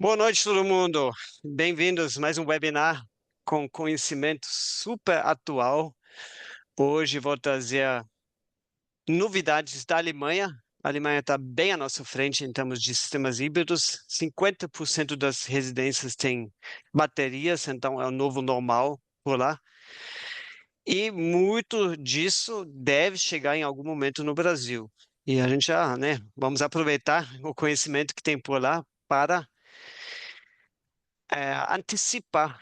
Boa noite, todo mundo. Bem-vindos a mais um webinar com conhecimento super atual. Hoje vou trazer novidades da Alemanha. A Alemanha está bem à nossa frente em termos de sistemas híbridos. 50% das residências têm baterias, então é o novo normal por lá. E muito disso deve chegar em algum momento no Brasil. E a gente já, né, vamos aproveitar o conhecimento que tem por lá para antecipar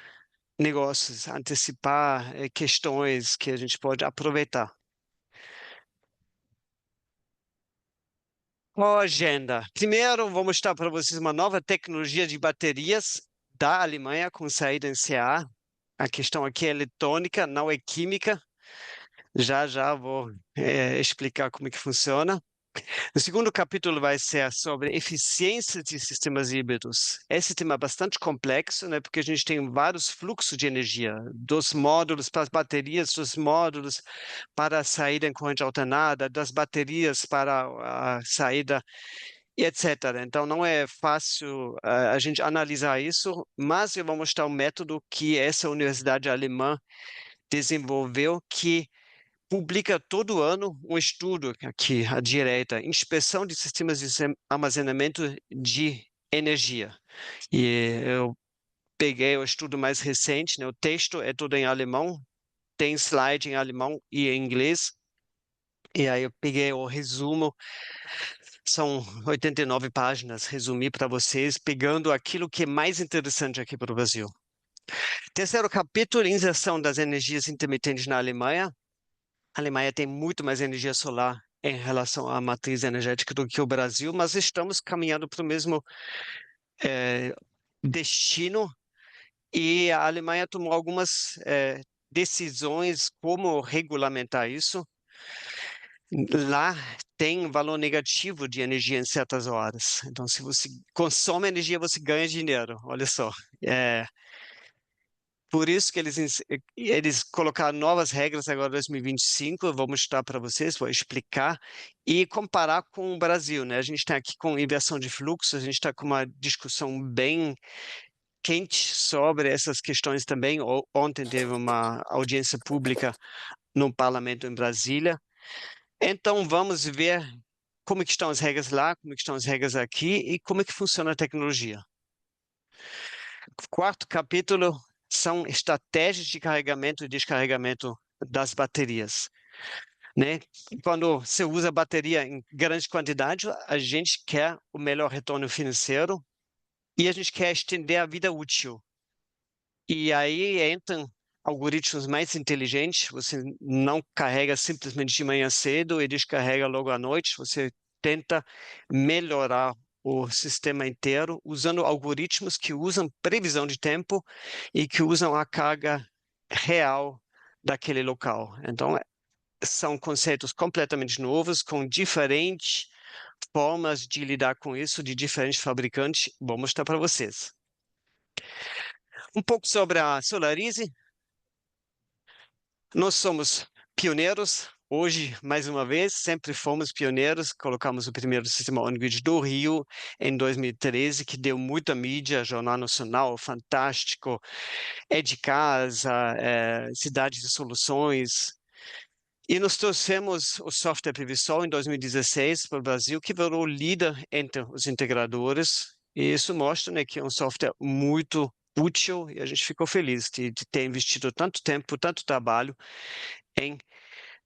negócios, antecipar questões que a gente pode aproveitar. Qual a agenda? Primeiro, vou mostrar para vocês uma nova tecnologia de baterias da Alemanha com saída em CA. A questão aqui é eletrônica, não é química. Já já vou explicar como é que funciona. O segundo capítulo vai ser sobre eficiência de sistemas híbridos. Esse tema é bastante complexo, né, porque a gente tem vários fluxos de energia, dos módulos para as baterias, dos módulos para a saída em corrente alternada, das baterias para a saída, e etc. Então, não é fácil a gente analisar isso, mas eu vou mostrar um método que essa universidade alemã desenvolveu que publica todo ano um estudo aqui à direita, inspeção de sistemas de armazenamento de energia. E eu peguei o estudo mais recente, né? O texto é todo em alemão, tem slide em alemão e em inglês. E aí eu peguei o resumo, são 89 páginas, resumi para vocês, pegando aquilo que é mais interessante aqui para o Brasil. Terceiro capítulo, inserção das energias intermitentes na Alemanha. A Alemanha tem muito mais energia solar em relação à matriz energética do que o Brasil, mas estamos caminhando para o mesmo eh, destino e a Alemanha tomou algumas decisões como regulamentar isso. Lá tem valor negativo de energia em certas horas. Então, se você consome energia, você ganha dinheiro. Olha só. É, por isso que eles colocaram novas regras agora em 2025. Eu vou mostrar para vocês, vou explicar e comparar com o Brasil, né? A gente está aqui com inversão de fluxo, a gente está com uma discussão bem quente sobre essas questões também. Ontem teve uma audiência pública no parlamento em Brasília. Então, vamos ver como é que estão as regras lá, como é que estão as regras aqui e como é que funciona a tecnologia. Quarto capítulo são estratégias de carregamento e descarregamento das baterias, né? Quando você usa bateria em grande quantidade, a gente quer o melhor retorno financeiro e a gente quer estender a vida útil. E aí entram algoritmos mais inteligentes, você não carrega simplesmente de manhã cedo e descarrega logo à noite, você tenta melhorar o sistema inteiro usando algoritmos que usam previsão de tempo e que usam a carga real daquele local. Então, são conceitos completamente novos, com diferentes formas de lidar com isso, de diferentes fabricantes. Vou mostrar para vocês. Um pouco sobre a Solarize. Nós somos pioneiros. Hoje, mais uma vez, sempre fomos pioneiros. Colocamos o primeiro sistema on-grid do Rio em 2013, que deu muita mídia, Jornal Nacional, Fantástico, É de Casa, Cidade de Soluções. E nós trouxemos o software Previsol em 2016 para o Brasil, que virou líder entre os integradores. E isso mostra, né, que é um software muito útil e a gente ficou feliz de ter investido tanto tempo, tanto trabalho em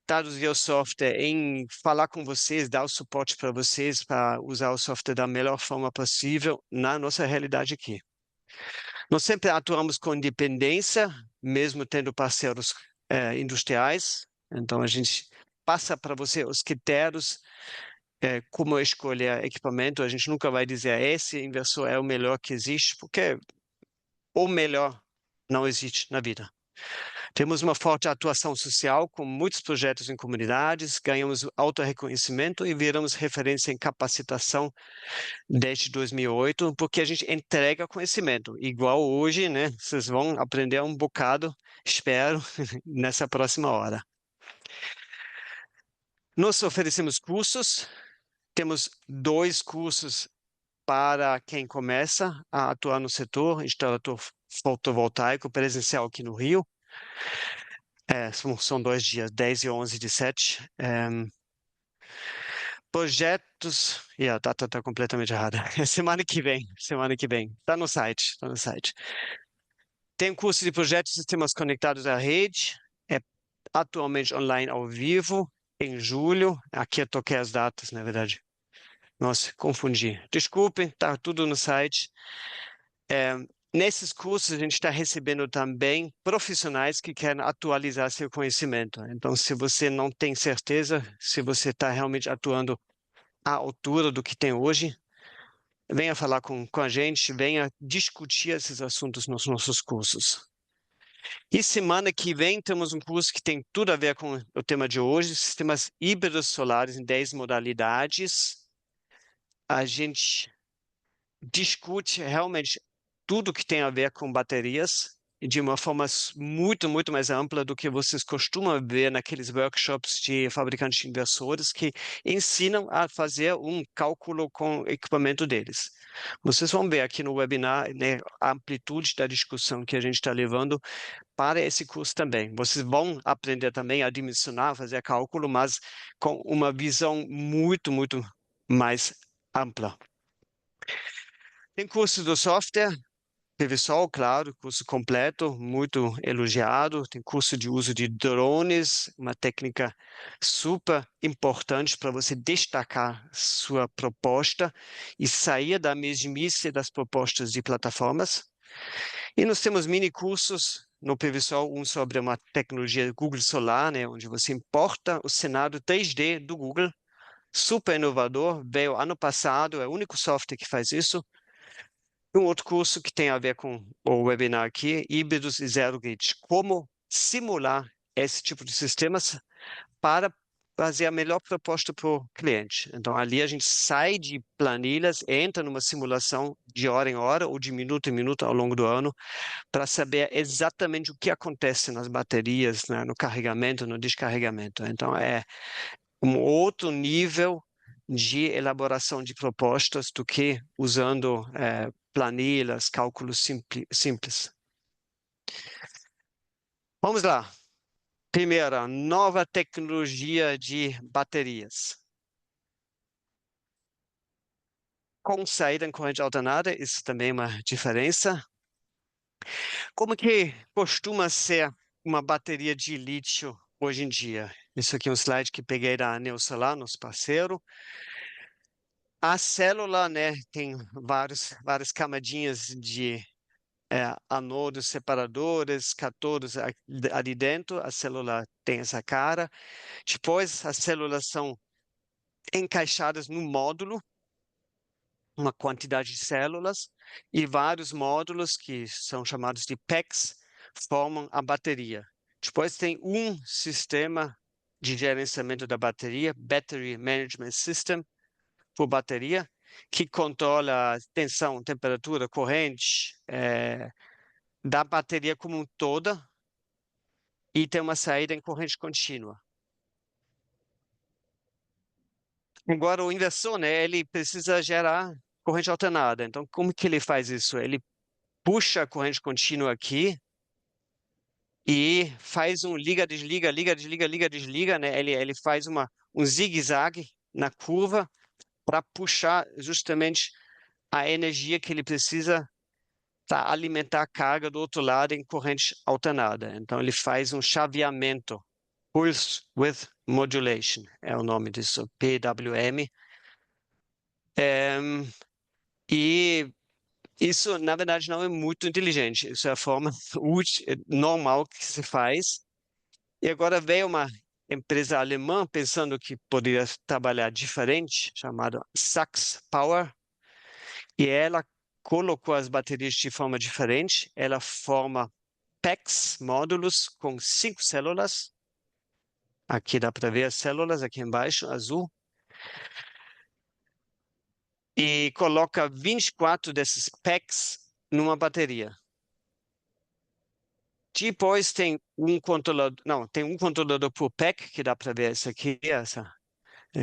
traduzir o software, em falar com vocês, dar o suporte para vocês para usar o software da melhor forma possível na nossa realidade aqui. Nós sempre atuamos com independência, mesmo tendo parceiros industriais. Então, a gente passa para você os critérios, como escolher equipamento. A gente nunca vai dizer esse inversor é o melhor que existe, porque o melhor não existe na vida. Temos uma forte atuação social com muitos projetos em comunidades, ganhamos autorreconhecimento e viramos referência em capacitação desde 2008, porque a gente entrega conhecimento. Igual hoje, né? Vocês vão aprender um bocado, espero, nessa próxima hora. Nós oferecemos cursos, temos 2 cursos para quem começa a atuar no setor, instalador fotovoltaico presencial aqui no Rio. São 2 dias, 10 e 11 de 7. Projetos. E a data está completamente errada. É semana que vem. Semana que vem. Está no site. Tá no site. Tem um curso de projetos e sistemas conectados à rede. É atualmente online ao vivo, em julho. Aqui eu toquei as datas, na verdade. Nossa, confundi. Desculpem, está tudo no site. Nesses cursos, a gente está recebendo também profissionais que querem atualizar seu conhecimento. Então, se você não tem certeza se você está realmente atuando à altura do que tem hoje, venha falar com a gente, venha discutir esses assuntos nos nossos cursos. E semana que vem temos um curso que tem tudo a ver com o tema de hoje, sistemas híbridos solares em 10 modalidades. A gente discute realmente tudo que tem a ver com baterias de uma forma muito, muito mais ampla do que vocês costumam ver naqueles workshops de fabricantes de inversores que ensinam a fazer um cálculo com o equipamento deles. Vocês vão ver aqui no webinar, né, a amplitude da discussão que a gente está levando para esse curso também. Vocês vão aprender também a dimensionar, fazer cálculo, mas com uma visão muito, muito mais ampla. Tem curso do software, PVSol, claro, curso completo, muito elogiado. Tem curso de uso de drones, uma técnica super importante para você destacar sua proposta e sair da mesmice das propostas de plataformas. E nós temos mini cursos no PVSol, um sobre uma tecnologia Google Solar, né, onde você importa o cenário 3D do Google, super inovador, veio ano passado, é o único software que faz isso. Um outro curso que tem a ver com o webinar aqui, híbridos e zero gate, como simular esse tipo de sistemas para fazer a melhor proposta para o cliente. Então, ali a gente sai de planilhas, entra numa simulação de hora em hora ou de minuto em minuto ao longo do ano, para saber exatamente o que acontece nas baterias, né, no carregamento, no descarregamento. Então, é um outro nível de elaboração de propostas do que usando planilhas, cálculos simples. Vamos lá. Primeira, nova tecnologia de baterias. Com saída em corrente alternada, isso também é uma diferença. Como que costuma ser uma bateria de lítio hoje em dia? Isso aqui é um slide que peguei da Neosolar, nosso parceiro. A célula, né, tem várias camadinhas de anodos separadores, cátodos ali dentro. A célula tem essa cara. Depois, as células são encaixadas no módulo, uma quantidade de células, e vários módulos, que são chamados de packs, formam a bateria. Depois tem um sistema de gerenciamento da bateria, Battery Management System, por bateria, que controla a tensão, temperatura, corrente da bateria como um toda, e tem uma saída em corrente contínua. Agora, o inversor, né, ele precisa gerar corrente alternada. Então, como que ele faz isso? Ele puxa a corrente contínua aqui e faz um liga, desliga, liga, desliga, liga, desliga, né? Ele faz um zigue-zague na curva para puxar justamente a energia que ele precisa para alimentar a carga do outro lado em corrente alternada. Então, ele faz um chaveamento, Pulse Width Modulation, é o nome disso, PWM. E isso, na verdade, não é muito inteligente. Isso é a forma normal que se faz. E agora veio uma empresa alemã pensando que poderia trabalhar diferente, chamada Sachs Power, e ela colocou as baterias de forma diferente. Ela forma packs, módulos com 5 células. Aqui dá para ver as células, aqui embaixo, azul. E coloca 24 desses packs numa bateria. Depois tem um controlador, não, tem um controlador por pack, que dá para ver essa aqui, essa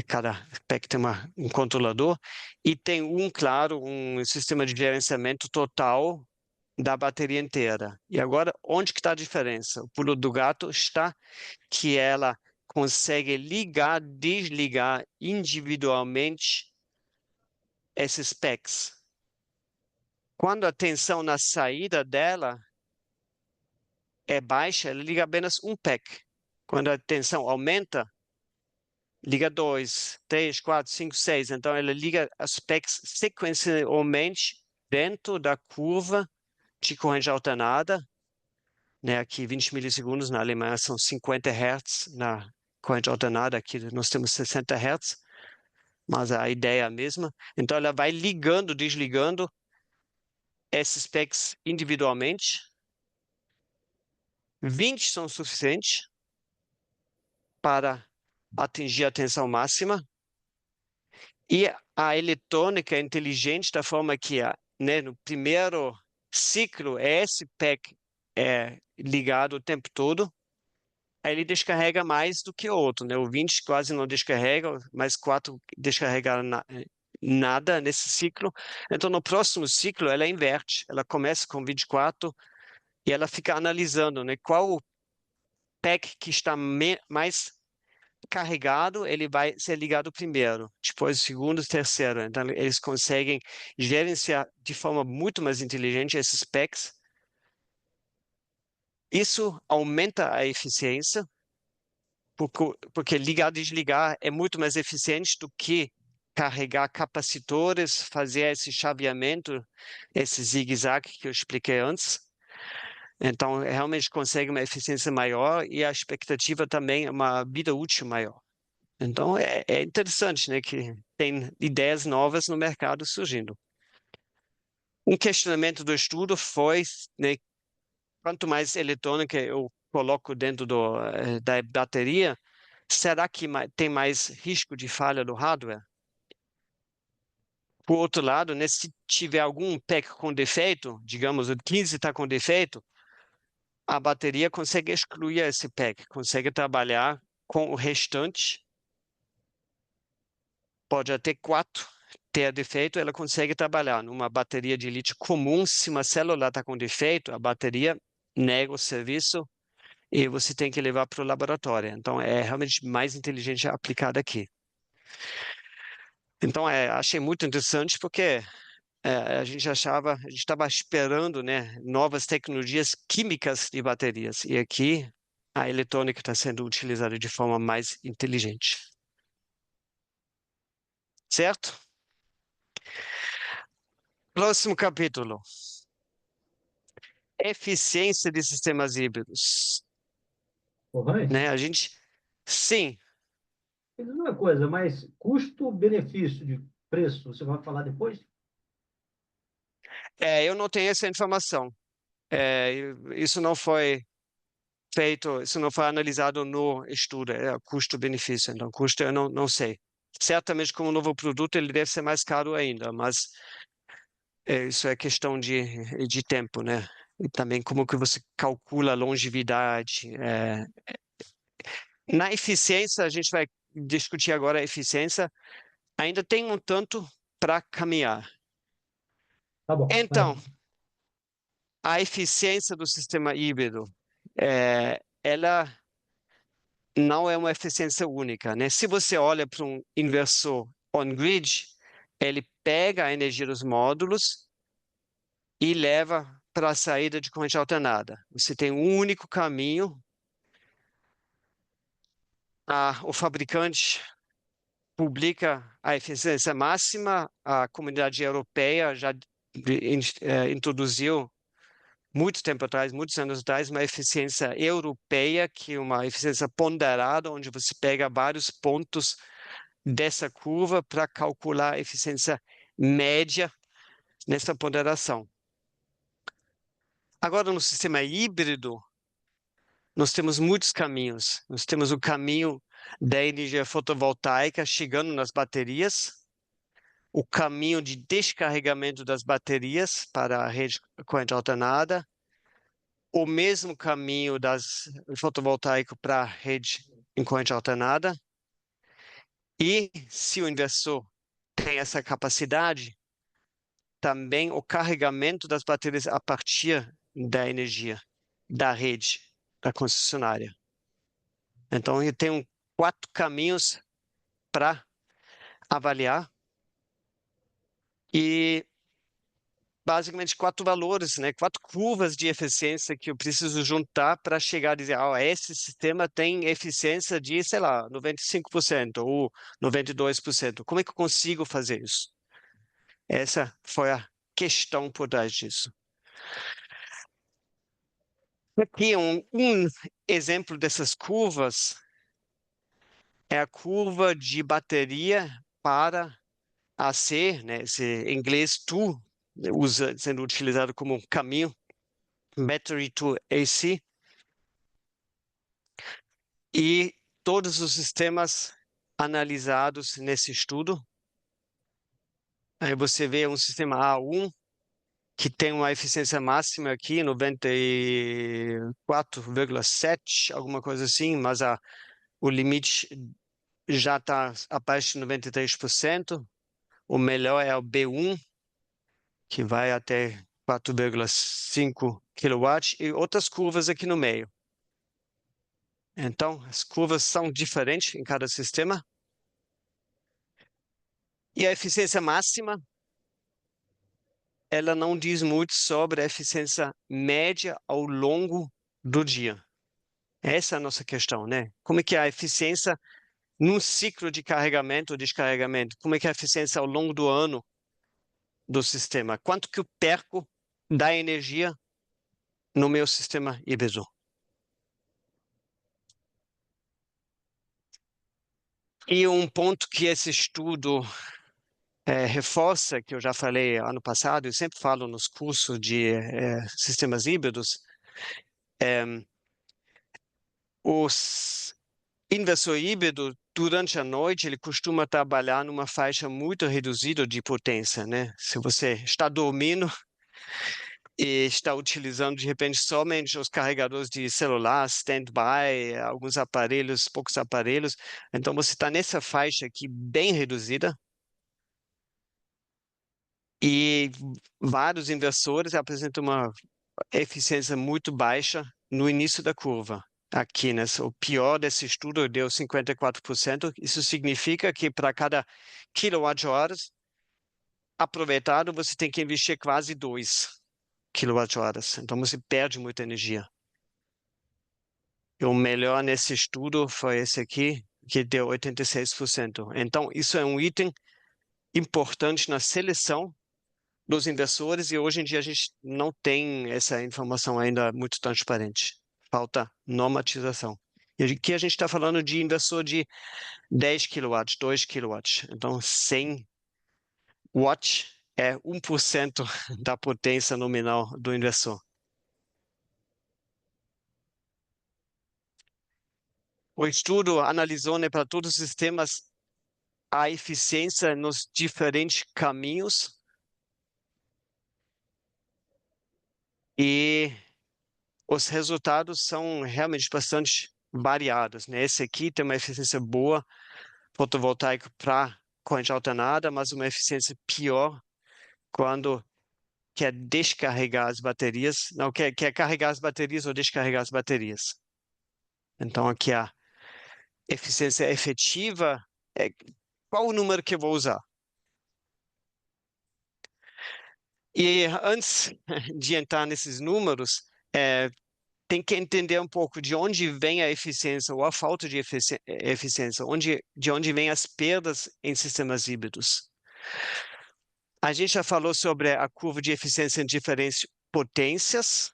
Cada pack tem um controlador, e tem claro, um sistema de gerenciamento total da bateria inteira. E agora, onde que está a diferença? O pulo do gato está que ela consegue ligar, desligar individualmente esses packs. Quando a tensão na saída dela é baixa, ela liga apenas um pack. Quando a tensão aumenta, liga 2, 3, 4, 5, 6. Então, ela liga as packs sequencialmente dentro da curva de corrente alternada, né? Aqui 20 milissegundos, na Alemanha são 50 Hz na corrente alternada, aqui nós temos 60 Hz, mas a ideia é a mesma. Então, ela vai ligando, desligando esses packs individualmente. 20 são suficientes para atingir a tensão máxima. E a eletrônica é inteligente da forma que, né, no primeiro ciclo, esse pack é ligado o tempo todo, aí ele descarrega mais do que o outro, né? O 20 quase não descarrega, mais 4 descarregaram nada nesse ciclo. Então, no próximo ciclo, ela inverte. Ela começa com 24 e ela fica analisando, né, qual o pack que está mais carregado, ele vai ser ligado primeiro, depois o segundo, o terceiro. Então, eles conseguem gerenciar de forma muito mais inteligente esses packs. Isso aumenta a eficiência, porque ligar e desligar é muito mais eficiente do que carregar capacitores, fazer esse chaveamento, esse zigue-zague que eu expliquei antes. Então, realmente consegue uma eficiência maior e a expectativa também é uma vida útil maior. Então, é interessante, né, que tem ideias novas no mercado surgindo. Um questionamento do estudo foi, né, quanto mais eletrônica eu coloco dentro da bateria, será que tem mais risco de falha do hardware? Por outro lado, né, se tiver algum pack com defeito, digamos o 15 está com defeito, a bateria consegue excluir esse pack, consegue trabalhar com o restante, pode até 4 ter defeito, ela consegue trabalhar numa bateria de lítio comum. Se uma célula está com defeito, a bateria nega o serviço e você tem que levar para o laboratório. Então, é realmente mais inteligente aplicada aqui. Então, achei muito interessante porque a gente estava esperando, né, novas tecnologias químicas de baterias. E aqui a eletrônica está sendo utilizada de forma mais inteligente. Certo? Próximo capítulo. Eficiência de sistemas híbridos. Ô, Hans, Né? Sim, me diz uma coisa, mas custo-benefício de preço, você vai falar depois? eu não tenho essa informação. É, isso não foi feito, isso não foi analisado no estudo, custo-benefício. Então, custo eu não sei. Certamente, como novo produto, ele deve ser mais caro ainda, mas isso é questão de tempo, né? E também como que você calcula a longevidade. Na eficiência, a gente vai discutir agora a eficiência, ainda tem um tanto para caminhar. Tá bom, vai. Então, a eficiência do sistema híbrido, ela não é uma eficiência única, né? Se você olha para um inversor on-grid, ele pega a energia dos módulos e leva para a saída de corrente alternada. Você tem um único caminho. O fabricante publica a eficiência máxima, a comunidade europeia já introduziu muito tempo atrás, muitos anos atrás, uma eficiência europeia, que é uma eficiência ponderada, onde você pega vários pontos dessa curva para calcular a eficiência média nessa ponderação. Agora, no sistema híbrido, nós temos muitos caminhos. Nós temos o caminho da energia fotovoltaica chegando nas baterias, o caminho de descarregamento das baterias para a rede corrente alternada, o mesmo caminho das fotovoltaico para a rede em corrente alternada, E se o inversor tem essa capacidade, também o carregamento das baterias a partir da energia da rede, da concessionária. Então, eu tenho 4 caminhos para avaliar e basicamente 4 valores, né? 4 curvas de eficiência que eu preciso juntar para chegar a dizer, esse sistema tem eficiência de, sei lá, 95% ou 92%. Como é que eu consigo fazer isso? Essa foi a questão por trás disso. Aqui um exemplo dessas curvas é a curva de bateria para AC, né? Esse inglês to sendo utilizado como um caminho, battery to AC, e todos os sistemas analisados nesse estudo. Aí você vê um sistema A1 que tem uma eficiência máxima aqui, 94,7, alguma coisa assim, mas o limite já está abaixo de 93%. O melhor é o B1, que vai até 4,5 kW, e outras curvas aqui no meio. Então, as curvas são diferentes em cada sistema. E a eficiência máxima, ela não diz muito sobre a eficiência média ao longo do dia. Essa é a nossa questão, né? Como é que é a eficiência num ciclo de carregamento ou descarregamento? Como é que é a eficiência ao longo do ano do sistema? Quanto que eu perco da energia no meu sistema híbrido? E um ponto que esse estudo reforça, que eu já falei ano passado, eu sempre falo nos cursos de sistemas híbridos, os inversor híbrido, durante a noite, ele costuma trabalhar numa faixa muito reduzida de potência, né? Se você está dormindo e está utilizando, de repente, somente os carregadores de celular, stand-by, alguns aparelhos, poucos aparelhos, então você está nessa faixa aqui bem reduzida, e vários inversores apresentam uma eficiência muito baixa no início da curva. Aqui, né? O pior desse estudo deu 54%. Isso significa que para cada quilowatt-horas aproveitado, você tem que investir quase 2 kWh. Então, você perde muita energia. E o melhor nesse estudo foi esse aqui, que deu 86%. Então, isso é um item importante na seleção dos inversores, e hoje em dia a gente não tem essa informação ainda muito transparente. Falta normatização. E aqui a gente está falando de inversor de 10 kW, 2 kW. Então, 100 watts é 1% da potência nominal do inversor. O estudo analisou, né, para todos os sistemas a eficiência nos diferentes caminhos, e os resultados são realmente bastante variados, né? Esse aqui tem uma eficiência boa fotovoltaica para corrente alternada, mas uma eficiência pior quando quer descarregar as baterias, não quer carregar as baterias ou descarregar as baterias. Então, aqui a eficiência efetiva é qual o número que eu vou usar? E antes de entrar nesses números, tem que entender um pouco de onde vem a eficiência ou a falta de eficiência, de onde vem as perdas em sistemas híbridos. A gente já falou sobre a curva de eficiência em diferentes potências,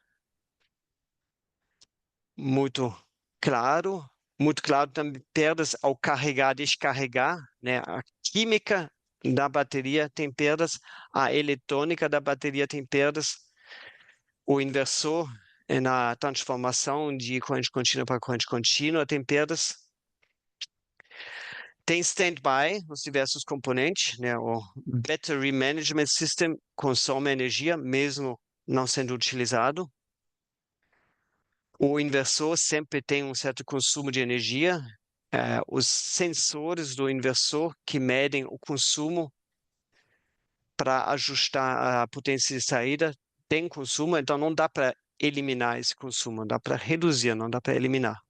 muito claro. Muito claro também perdas ao carregar, descarregar, né? A química da bateria tem perdas, a eletrônica da bateria tem perdas, o inversor na transformação de corrente contínua para corrente contínua tem perdas. Tem standby nos diversos componentes, né? O Battery Management System consome energia mesmo não sendo utilizado. O inversor sempre tem um certo consumo de energia, os sensores do inversor que medem o consumo para ajustar a potência de saída tem consumo, então não dá para eliminar esse consumo, dá para reduzir, não dá para eliminar.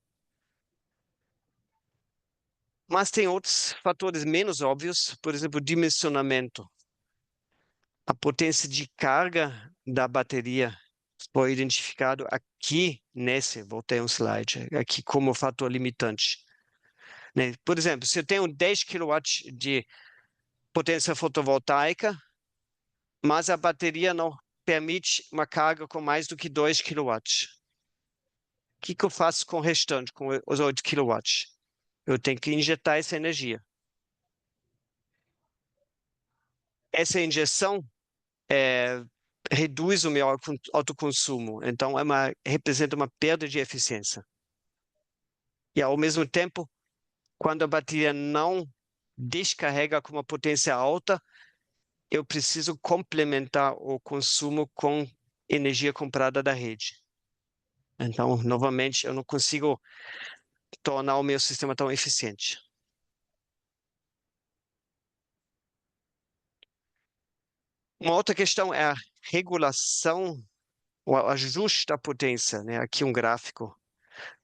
Mas tem outros fatores menos óbvios, por exemplo, dimensionamento. A potência de carga da bateria foi identificado aqui voltei um slide, aqui como fator limitante, né? Por exemplo, se eu tenho 10 kW de potência fotovoltaica, mas a bateria não permite uma carga com mais do que 2 kW. O que que eu faço com o restante, com os 8 kW? Eu tenho que injetar essa energia. Essa injeção reduz o meu autoconsumo, então representa uma perda de eficiência. E, ao mesmo tempo, quando a bateria não descarrega com uma potência alta, eu preciso complementar o consumo com energia comprada da rede. Então, novamente, eu não consigo tornar o meu sistema tão eficiente. Uma outra questão é a regulação, o ajuste da potência, né? Aqui um gráfico.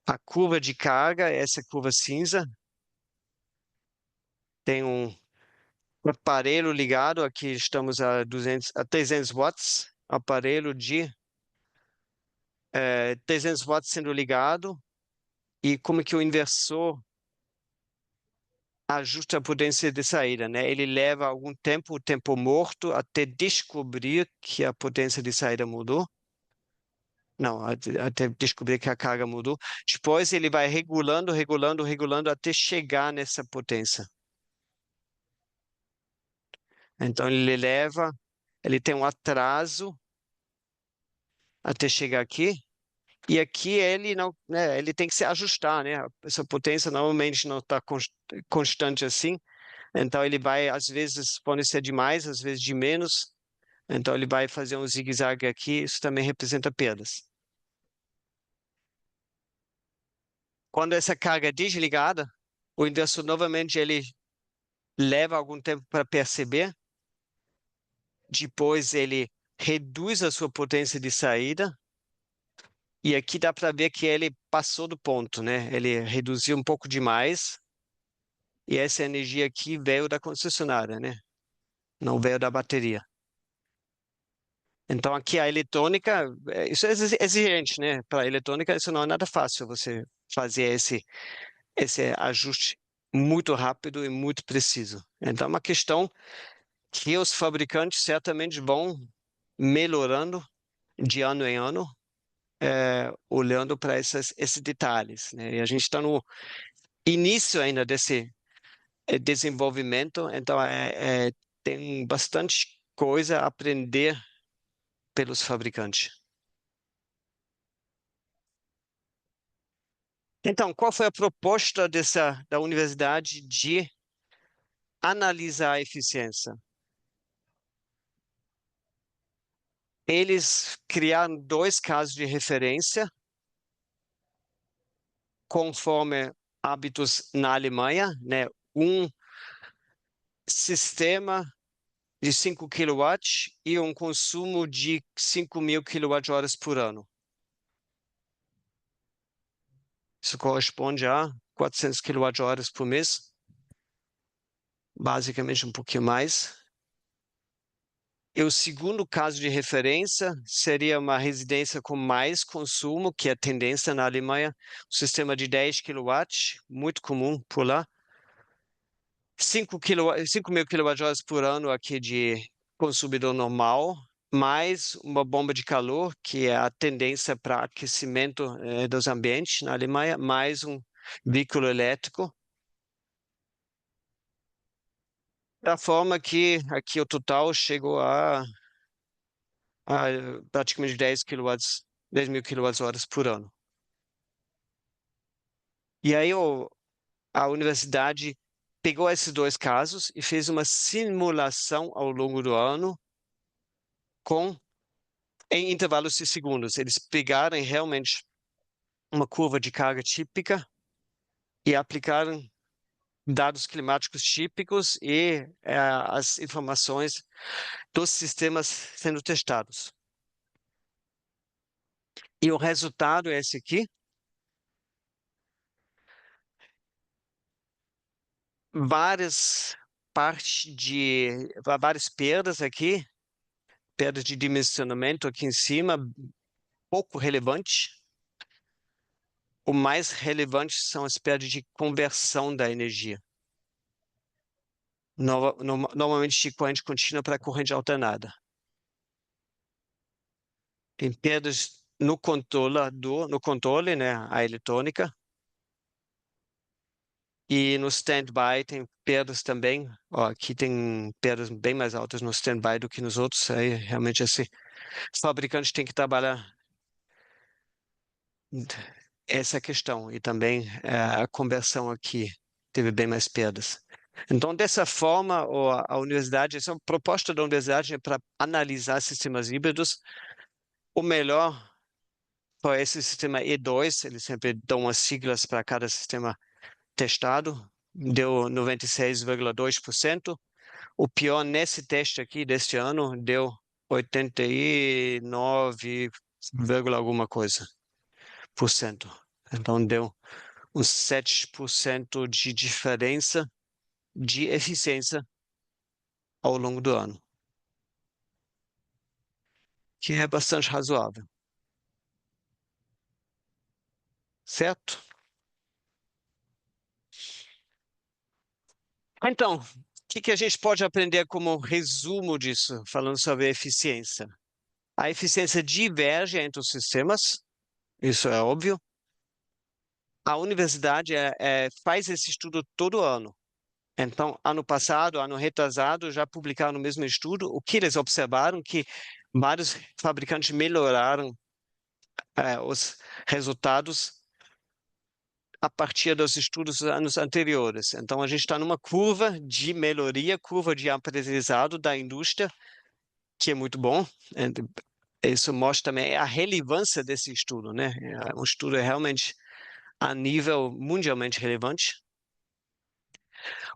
A curva de carga, essa curva cinza, tem um aparelho ligado, aqui estamos a 300 watts, aparelho de 300 watts sendo ligado, e como que o inversor ajusta a potência de saída, né? Ele leva algum tempo, o tempo morto, até descobrir que a potência de saída mudou. Não, até descobrir que a carga mudou. Depois ele vai regulando, regulando, regulando até chegar nessa potência. Então ele tem um atraso até chegar aqui. E aqui ele não, né, ele tem que se ajustar, né? Essa potência normalmente não está constante assim. Então ele vai, às vezes, pode ser de mais, às vezes de menos. Então ele vai fazer um zigue-zague aqui, isso também representa perdas. Quando essa carga é desligada, o inversor novamente ele leva algum tempo para perceber, depois ele reduz a sua potência de saída, e aqui dá para ver que ele passou do ponto, né? Ele reduziu um pouco demais, e essa energia aqui veio da concessionária, né? Não veio da bateria. Então aqui a eletrônica, isso é exigente, né? Para a eletrônica isso não é nada fácil, você fazer esse ajuste muito rápido e muito preciso. Então é uma questão que os fabricantes certamente vão melhorando de ano em ano, olhando para esses detalhes, né? E a gente está no início ainda desse desenvolvimento, então tem bastante coisa a aprender pelos fabricantes. Então, qual foi a proposta da universidade de analisar a eficiência? Eles criaram 2 casos de referência, conforme hábitos na Alemanha, né? Um sistema de 5 kW e um consumo de 5.000 kWh por ano. Isso corresponde a 400 kWh por mês, basicamente um pouquinho mais. E o segundo caso de referência seria uma residência com mais consumo, que é a tendência na Alemanha, um sistema de 10 kW, muito comum por lá. 5.000 kWh por ano aqui de consumidor normal, mais uma bomba de calor, que é a tendência para aquecimento dos ambientes na Alemanha, mais um veículo elétrico. Da forma que aqui o total chegou a praticamente 10.000 kWh por ano. E aí a universidade pegou esses 2 casos e fez uma simulação ao longo do ano em intervalos de segundos. Eles pegaram realmente uma curva de carga típica e aplicar dados climáticos típicos e as informações dos sistemas sendo testados. E o resultado é esse aqui. Várias perdas aqui, perda de dimensionamento aqui em cima, pouco relevante. O mais relevante são as perdas de conversão da energia. Normalmente de corrente contínua para corrente alternada. Tem perdas no controle, né, a eletrônica. E no standby tem perdas também. Ó, aqui tem perdas bem mais altas no standby do que nos outros. Aí realmente esse fabricante tem que trabalhar essa questão. E também a conversão aqui teve bem mais perdas. Então, dessa forma, a universidade, essa proposta da universidade é para analisar sistemas híbridos. O melhor foi esse sistema E2, eles sempre dão as siglas para cada sistema testado, deu 96,2%. O pior nesse teste aqui deste ano deu 89, alguma coisa por cento. Então deu uns 7% de diferença de eficiência ao longo do ano, que é bastante razoável. Certo? Então, o que a gente pode aprender como resumo disso, falando sobre eficiência? A eficiência diverge entre os sistemas, isso é óbvio. A universidade faz esse estudo todo ano. Então, ano passado, ano retrasado, já publicaram o mesmo estudo. O que eles observaram que vários fabricantes melhoraram os resultados a partir dos estudos dos anos anteriores. Então, a gente está numa curva de melhoria, curva de aprendizado da indústria, que é muito bom. Isso mostra também a relevância desse estudo, né? Um estudo realmente a nível mundialmente relevante.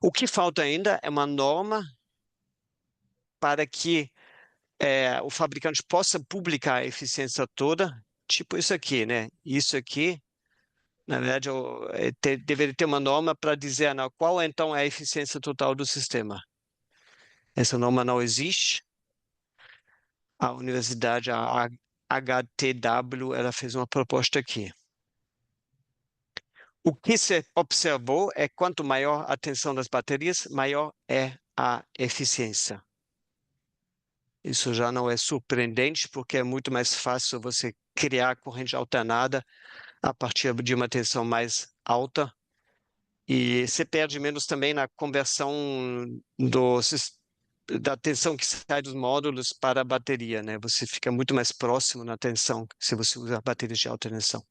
O que falta ainda é uma norma para que o fabricante possa publicar a eficiência toda, tipo isso aqui, né? Isso aqui, na verdade, deveria ter uma norma para dizer qual então é a eficiência total do sistema. Essa norma não existe. A universidade, a HTW, ela fez uma proposta aqui. O que se observou é quanto maior a tensão das baterias, maior é a eficiência. Isso já não é surpreendente, porque é muito mais fácil você criar corrente alternada a partir de uma tensão mais alta. E você perde menos também na conversão da tensão que sai dos módulos para a bateria, né? Você fica muito mais próximo na tensão se você usar baterias de alta tensão.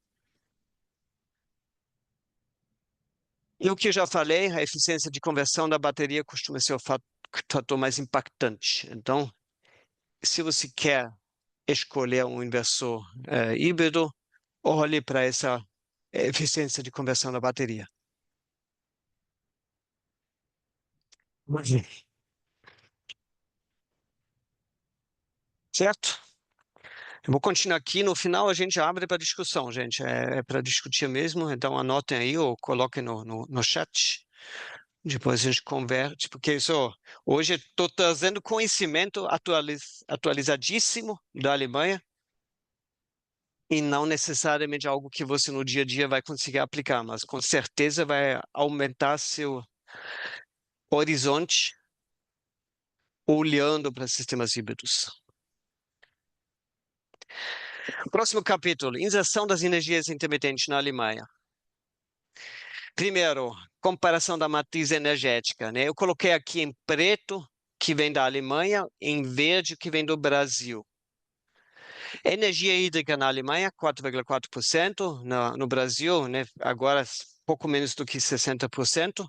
E o que eu já falei, a eficiência de conversão da bateria costuma ser o fator mais impactante. Então, se você quer escolher um inversor híbrido, olhe para essa eficiência de conversão da bateria. Certo? Eu vou continuar aqui. No final, a gente abre para discussão, gente. É para discutir mesmo. Então, anotem aí ou coloquem no chat. Depois a gente converte, porque hoje estou trazendo conhecimento atualizadíssimo da Alemanha e não necessariamente algo que você no dia a dia vai conseguir aplicar, mas com certeza vai aumentar seu horizonte olhando para sistemas híbridos. Próximo capítulo, inserção das energias intermitentes na Alemanha. Primeiro, comparação da matriz energética, né? Eu coloquei aqui em preto, que vem da Alemanha, em verde, que vem do Brasil. Energia hídrica na Alemanha, 4,4%, no Brasil, né? Agora pouco menos do que 60%.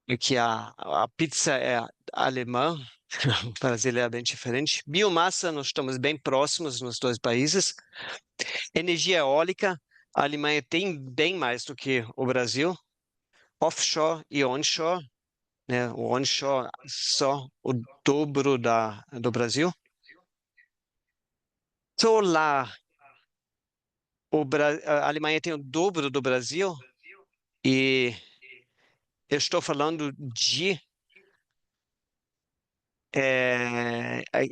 E que a pizza é alemã, o brasileiro é bem diferente. Biomassa, nós estamos bem próximos nos dois países. Energia eólica, A Alemanha tem bem mais do que o Brasil, offshore e onshore, né? O onshore só o dobro do Brasil. Solar, a Alemanha tem o dobro do Brasil e eu estou falando de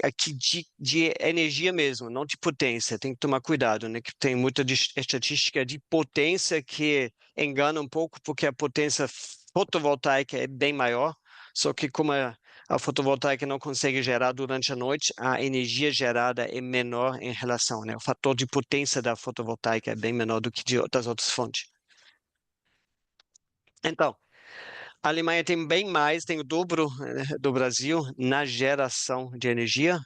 aqui de energia mesmo, não de potência. Tem que tomar cuidado, né? Que tem muita estatística de potência que engana um pouco, porque a potência fotovoltaica é bem maior. Só que como a fotovoltaica não consegue gerar durante a noite, a energia gerada é menor em relação, né? O fator de potência da fotovoltaica é bem menor do que das outras fontes. Então, a Alemanha tem bem mais, tem o dobro do Brasil na geração de energia.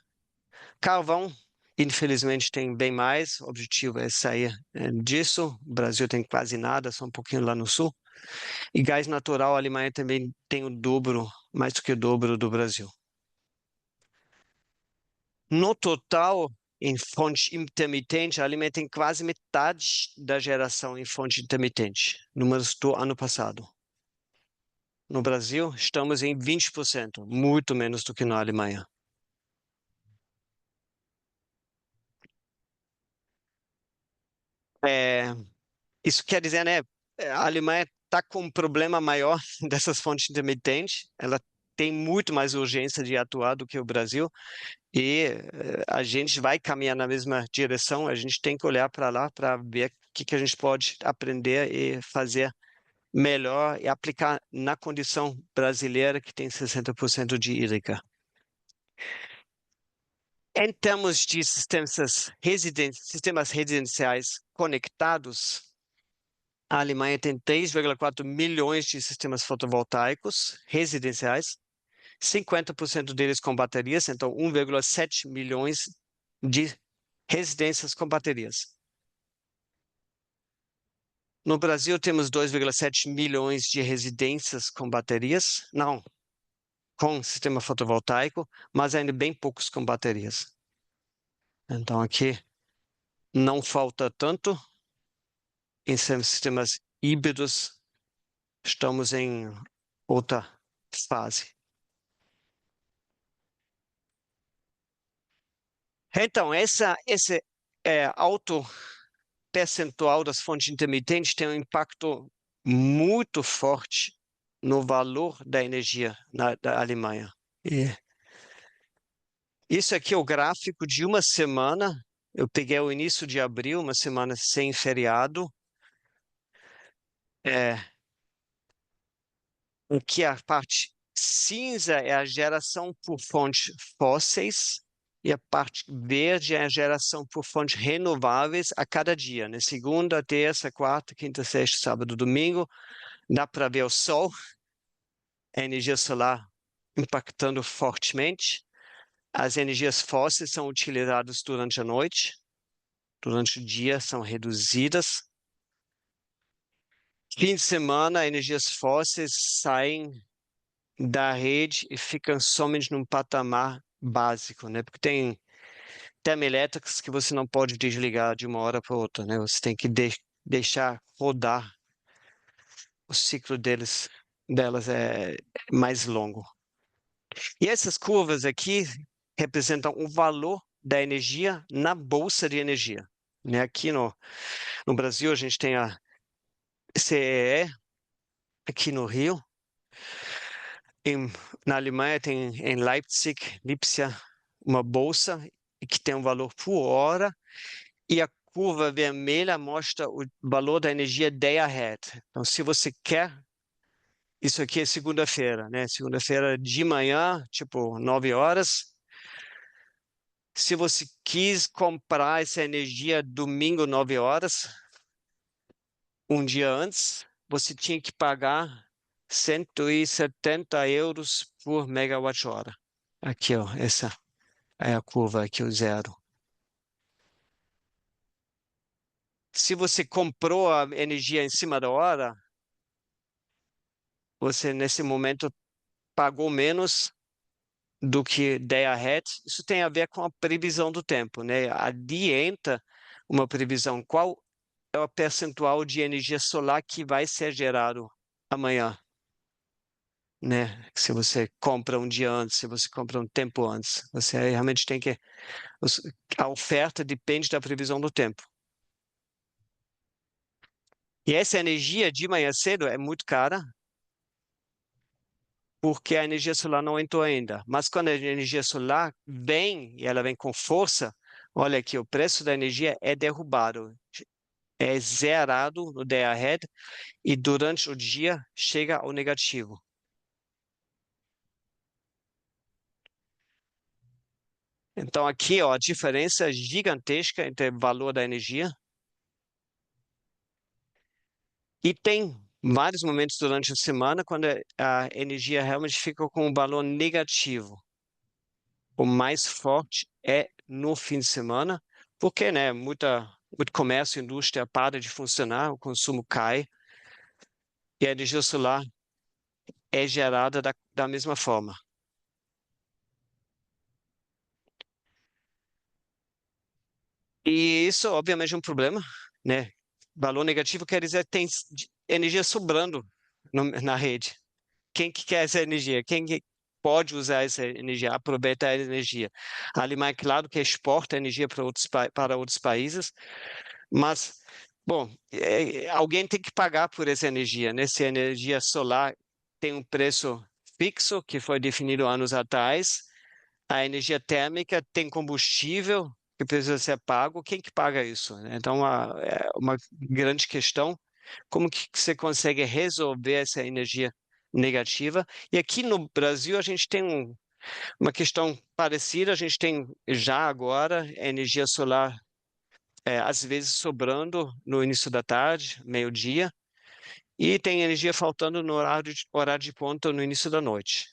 Carvão, infelizmente, tem bem mais. O objetivo é sair disso. O Brasil tem quase nada, só um pouquinho lá no sul. E gás natural, a Alemanha também tem o dobro, mais do que o dobro do Brasil. No total, em fonte intermitente, a Alemanha tem quase metade da geração em fonte intermitente, números do ano passado. No Brasil, estamos em 20%, muito menos do que na Alemanha. Isso quer dizer, né? A Alemanha está com um problema maior dessas fontes intermitentes. Ela tem muito mais urgência de atuar do que o Brasil e a gente vai caminhar na mesma direção. A gente tem que olhar para lá para ver o que a gente pode aprender e fazer melhor e aplicar na condição brasileira que tem 60% de hídrica. Em termos de sistemas residenciais conectados, a Alemanha tem 3,4 milhões de sistemas fotovoltaicos residenciais, 50% deles com baterias, então 1,7 milhões de residências com baterias. No Brasil, temos 2,7 milhões de residências com baterias, não, com sistema fotovoltaico, mas ainda bem poucos com baterias. Então, aqui não falta tanto. Em sistemas híbridos, estamos em outra fase. Então, esse alto percentual das fontes intermitentes tem um impacto muito forte no valor da energia da Alemanha. E isso aqui é o gráfico de uma semana. Eu peguei o início de abril, uma semana sem feriado. Em que a parte cinza é a geração por fontes fósseis e a parte verde é a geração por fontes renováveis a cada dia, né? Segunda, terça, quarta, quinta, sexta, sábado, domingo. Dá para ver o sol, a energia solar impactando fortemente. As energias fósseis são utilizadas durante a noite, durante o dia são reduzidas. Fim de semana, energias fósseis saem da rede e ficam somente num patamar básico, né? Porque tem termoelétricas que você não pode desligar de uma hora para outra, né? Você tem que deixar rodar. O ciclo delas é mais longo. E essas curvas aqui representam o valor da energia na bolsa de energia, né? Aqui no Brasil a gente tem a CEE, aqui no Rio. Na Alemanha tem em Leipzig, uma bolsa que tem um valor por hora e a curva vermelha mostra o valor da energia day ahead. Então, se você quer, isso aqui é segunda-feira, né? Segunda-feira de manhã, tipo 9 horas. Se você quis comprar essa energia domingo 9 horas, um dia antes, você tinha que pagar 170 euros por megawatt-hora. Aqui, ó, essa é a curva aqui, o zero. Se você comprou a energia em cima da hora, você nesse momento pagou menos do que day ahead. Isso tem a ver com a previsão do tempo, né? Adianta uma previsão. Qual é o percentual de energia solar que vai ser gerado amanhã, né? Se você compra um dia antes, se você compra um tempo antes, você realmente tem que a oferta depende da previsão do tempo. E essa energia de manhã cedo é muito cara, porque a energia solar não entrou ainda. Mas quando a energia solar vem, e ela vem com força, olha aqui, o preço da energia é derrubado, é zerado no day ahead, e durante o dia chega ao negativo. Então aqui, ó, a diferença gigantesca entre o valor da energia. E tem vários momentos durante a semana quando a energia realmente fica com um valor negativo. O mais forte é no fim de semana, porque, né, muito comércio, indústria para de funcionar, o consumo cai e a energia solar é gerada da mesma forma. E isso, obviamente, é um problema, né? Valor negativo quer dizer que tem energia sobrando na rede. Quem que quer essa energia? Quem que pode usar essa energia, aproveitar a energia? A Alemanha, claro que exporta energia para outros países, mas, bom, alguém tem que pagar por essa energia, né? Se a energia solar tem um preço fixo, que foi definido anos atrás, a energia térmica tem combustível que precisa ser pago, quem que paga isso, né? Então, é uma grande questão, como que você consegue resolver essa energia negativa? E aqui no Brasil a gente tem uma questão parecida, a gente tem já agora energia solar às vezes sobrando no início da tarde, meio-dia, e tem energia faltando no horário de ponta no início da noite.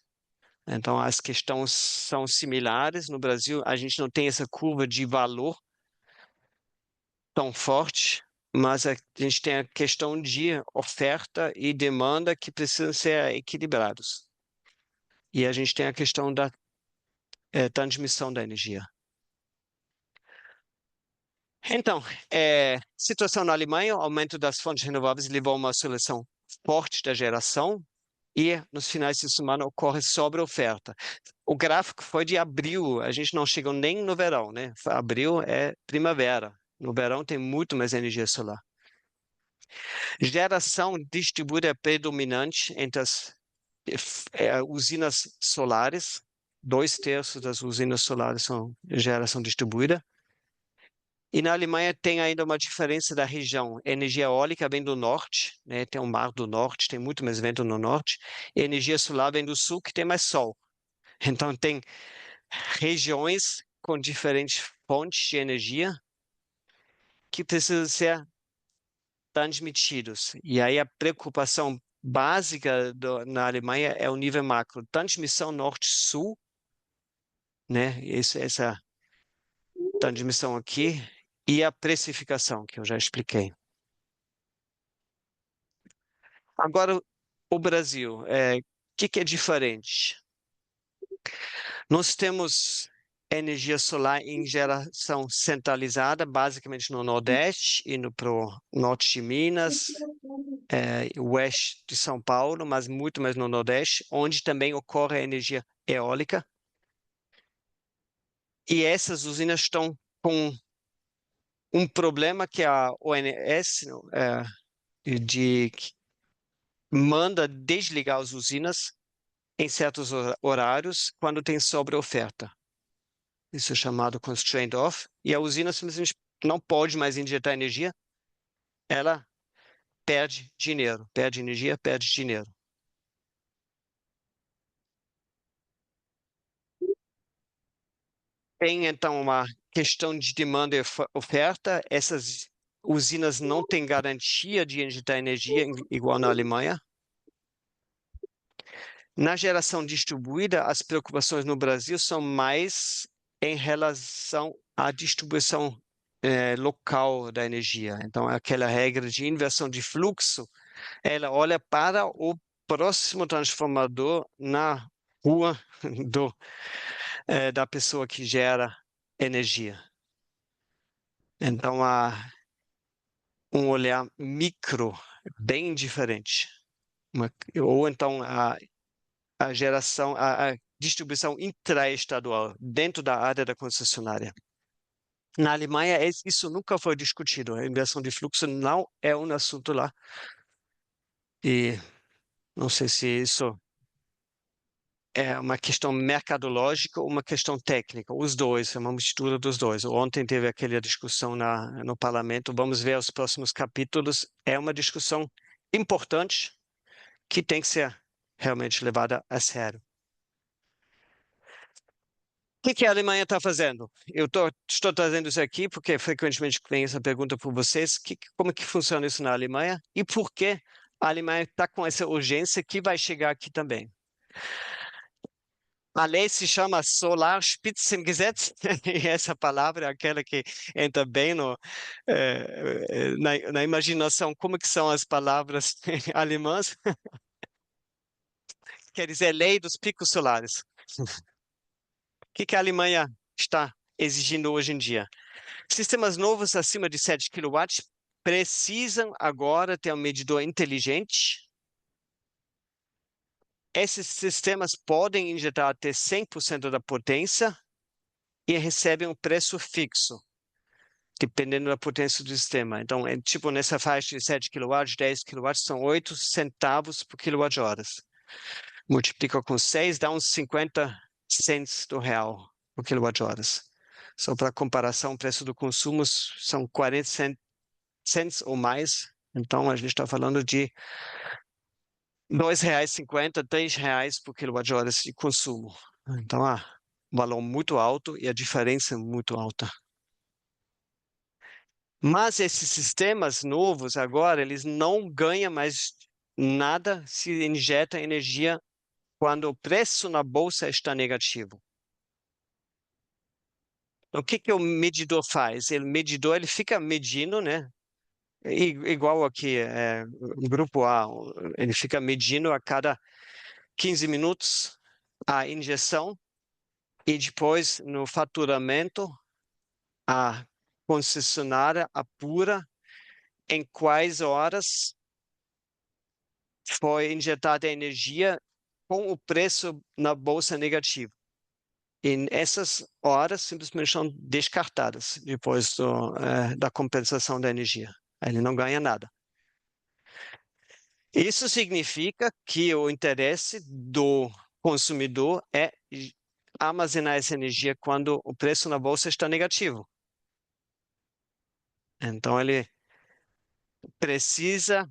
Então, as questões são similares. No Brasil, a gente não tem essa curva de valor tão forte, mas a gente tem a questão de oferta e demanda que precisam ser equilibrados. E a gente tem a questão da transmissão da energia. Então, situação na Alemanha, o aumento das fontes renováveis levou a uma solução forte da geração e nos finais de semana ocorre sobre-oferta. O gráfico foi de abril, a gente não chegou nem no verão, né? Abril é primavera. No verão tem muito mais energia solar. Geração distribuída é predominante entre as usinas solares. 2/3 das usinas solares são geração distribuída. E na Alemanha tem ainda uma diferença da região. Energia eólica vem do norte, né? Tem o mar do norte, tem muito mais vento no norte. E energia solar vem do sul, que tem mais sol. Então tem regiões com diferentes fontes de energia que precisam ser transmitidos. E aí a preocupação básica na Alemanha é o nível macro, transmissão norte-sul, né? Essa transmissão aqui, e a precificação, que eu já expliquei. Agora, o Brasil, que é diferente? Nós temos energia solar em geração centralizada, basicamente no Nordeste e no pro norte de Minas, oeste de São Paulo, mas muito mais no Nordeste, onde também ocorre a energia eólica. E essas usinas estão com um problema que a ONS que manda desligar as usinas em certos horários quando tem sobre-oferta. Isso é chamado constraint off, e a usina simplesmente não pode mais injetar energia, ela perde energia, perde dinheiro. Tem, então, uma questão de demanda e oferta. Essas usinas não têm garantia de injetar energia igual na Alemanha. Na geração distribuída, as preocupações no Brasil são mais em relação à distribuição local da energia. Então, aquela regra de inversão de fluxo, ela olha para o próximo transformador na rua da pessoa que gera energia. Então, um olhar micro bem diferente. Ou então a geração, a distribuição intraestadual dentro da área da concessionária. Na Alemanha, isso nunca foi discutido. A inversão de fluxo não é um assunto lá. E não sei se isso é uma questão mercadológica ou uma questão técnica. Os dois, é uma mistura dos dois. Ontem teve aquela discussão no parlamento. Vamos ver os próximos capítulos. É uma discussão importante que tem que ser realmente levada a sério. O que a Alemanha está fazendo? Estou trazendo isso aqui porque frequentemente vem essa pergunta por vocês. Como que funciona isso na Alemanha? E por que a Alemanha está com essa urgência que vai chegar aqui também? A lei se chama Solarspitzengesetz, e essa palavra é aquela que entra bem na imaginação. Como que são as palavras alemãs? Quer dizer, lei dos picos solares. O que a Alemanha está exigindo hoje em dia? Sistemas novos acima de 7 kW precisam agora ter um medidor inteligente. Esses sistemas podem injetar até 100% da potência e recebem um preço fixo, dependendo da potência do sistema. Então, tipo nessa faixa de 7 kW, 10 kW, são 8 centavos por kWh. Multiplica com 6, dá uns 50 cents do real por kWh. Só para comparação, o preço do consumo são 40 cents ou mais. Então, a gente está falando de R$ 2,50, R$ 3 por kWh de consumo. Então, um valor muito alto e a diferença é muito alta. Mas esses sistemas novos agora, eles não ganham mais nada se injeta energia quando o preço na bolsa está negativo. Então, o que o medidor faz? O medidor ele fica medindo, né? Igual aqui, o grupo A, ele fica medindo a cada 15 minutos a injeção e depois no faturamento a concessionária apura em quais horas foi injetada a energia com o preço na bolsa negativo. E essas horas simplesmente são descartadas depois da compensação da energia. Ele não ganha nada. Isso significa que o interesse do consumidor é armazenar essa energia quando o preço na bolsa está negativo. Então, ele precisa,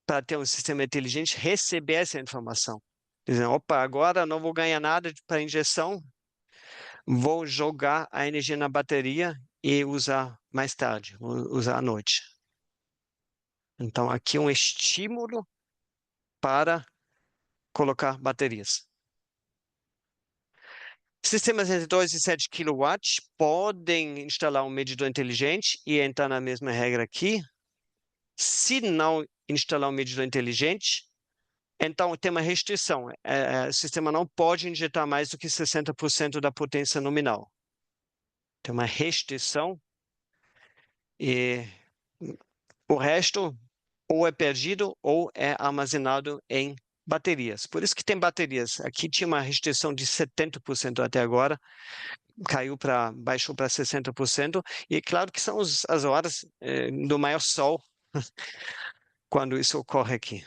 para ter um sistema inteligente, receber essa informação. Dizendo, opa, agora não vou ganhar nada para injeção, vou jogar a energia na bateria e usar mais tarde, vou usar à noite. Então, aqui um estímulo para colocar baterias. Sistemas entre 2 e 7 kW podem instalar um medidor inteligente e entrar na mesma regra aqui. Se não instalar um medidor inteligente, então tem uma restrição. O sistema não pode injetar mais do que 60% da potência nominal. Tem uma restrição e o resto ou é perdido ou é armazenado em baterias. Por isso que tem baterias. Aqui tinha uma restrição de 70% até agora, baixou para 60%, e claro que são as horas do maior sol quando isso ocorre aqui.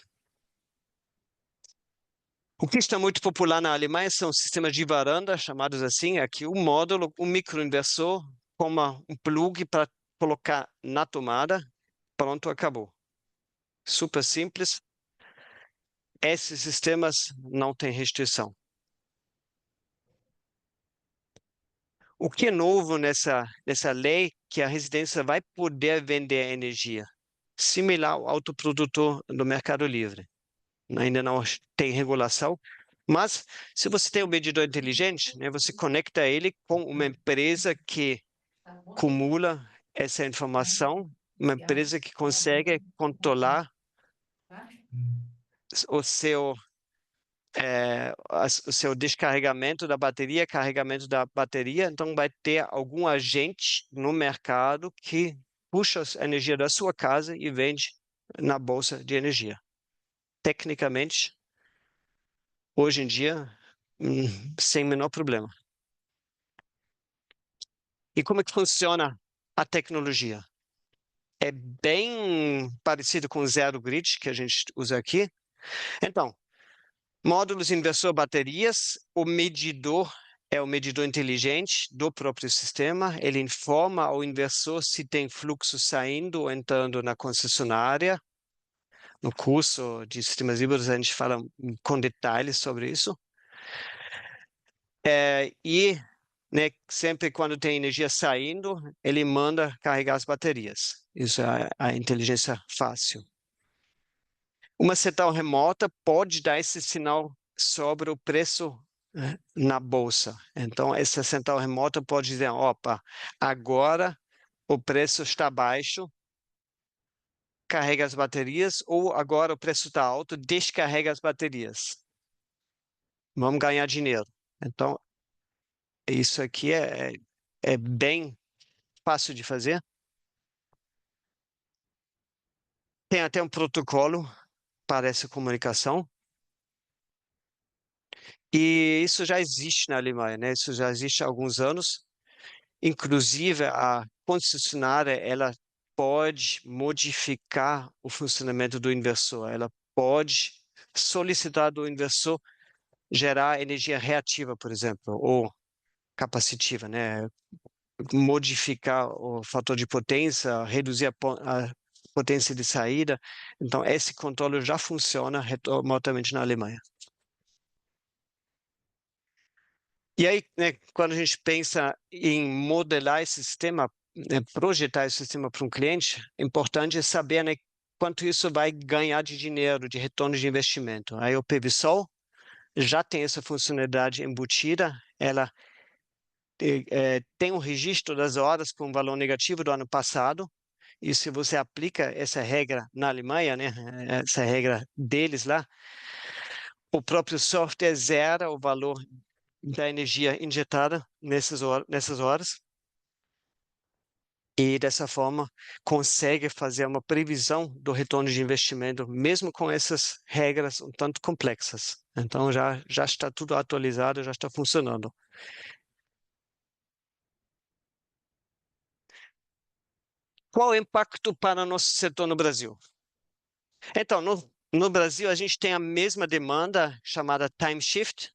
O que está muito popular na Alemanha são sistemas de varanda, chamados assim, aqui um módulo, um microinversor, com um plug para colocar na tomada, pronto, acabou. Super simples. Esses sistemas não têm restrição. O que é novo nessa lei? Que a residência vai poder vender energia, similar ao autoprodutor do Mercado Livre. Ainda não tem regulação, mas se você tem um medidor inteligente, né, você conecta ele com uma empresa que acumula essa informação, uma empresa que consegue controlar o seu o seu descarregamento da bateria, carregamento da bateria, então vai ter algum agente no mercado que puxa a energia da sua casa e vende na bolsa de energia. Tecnicamente, hoje em dia, sem o menor problema. E como é que funciona a tecnologia? É bem parecido com o Zero Grid que a gente usa aqui. Então, módulos inversor baterias, o medidor é o medidor inteligente do próprio sistema. Ele informa ao inversor se tem fluxo saindo ou entrando na concessionária. No curso de sistemas híbridos, a gente fala com detalhes sobre isso. E né, sempre quando tem energia saindo, ele manda carregar as baterias. Isso é a inteligência fácil. Uma central remota pode dar esse sinal sobre o preço na bolsa. Então, essa central remota pode dizer, opa, agora o preço está baixo, carrega as baterias, ou agora o preço está alto, descarrega as baterias. Vamos ganhar dinheiro. Então, isso aqui é bem fácil de fazer. Tem até um protocolo para essa comunicação. E isso já existe na Alemanha, né? Isso já existe há alguns anos. Inclusive, a concessionária, ela pode modificar o funcionamento do inversor. Ela pode solicitar do inversor gerar energia reativa, por exemplo, ou capacitiva, né? Modificar o fator de potência, reduzir a potência de saída. Então, esse controle já funciona remotamente na Alemanha. E aí, né, quando a gente pensa em modelar esse sistema, né, projetar esse sistema para um cliente, é importante saber, né, quanto isso vai ganhar de dinheiro, de retorno de investimento. Aí o PVSol já tem essa funcionalidade embutida, ela tem um registro das horas com valor negativo do ano passado, e se você aplica essa regra na Alemanha, né, essa regra deles lá, o próprio software zera o valor da energia injetada nessas horas e dessa forma consegue fazer uma previsão do retorno de investimento, mesmo com essas regras um tanto complexas. Então já está tudo atualizado, já está funcionando. Qual o impacto para o nosso setor no Brasil? Então, no Brasil, a gente tem a mesma demanda chamada time shift,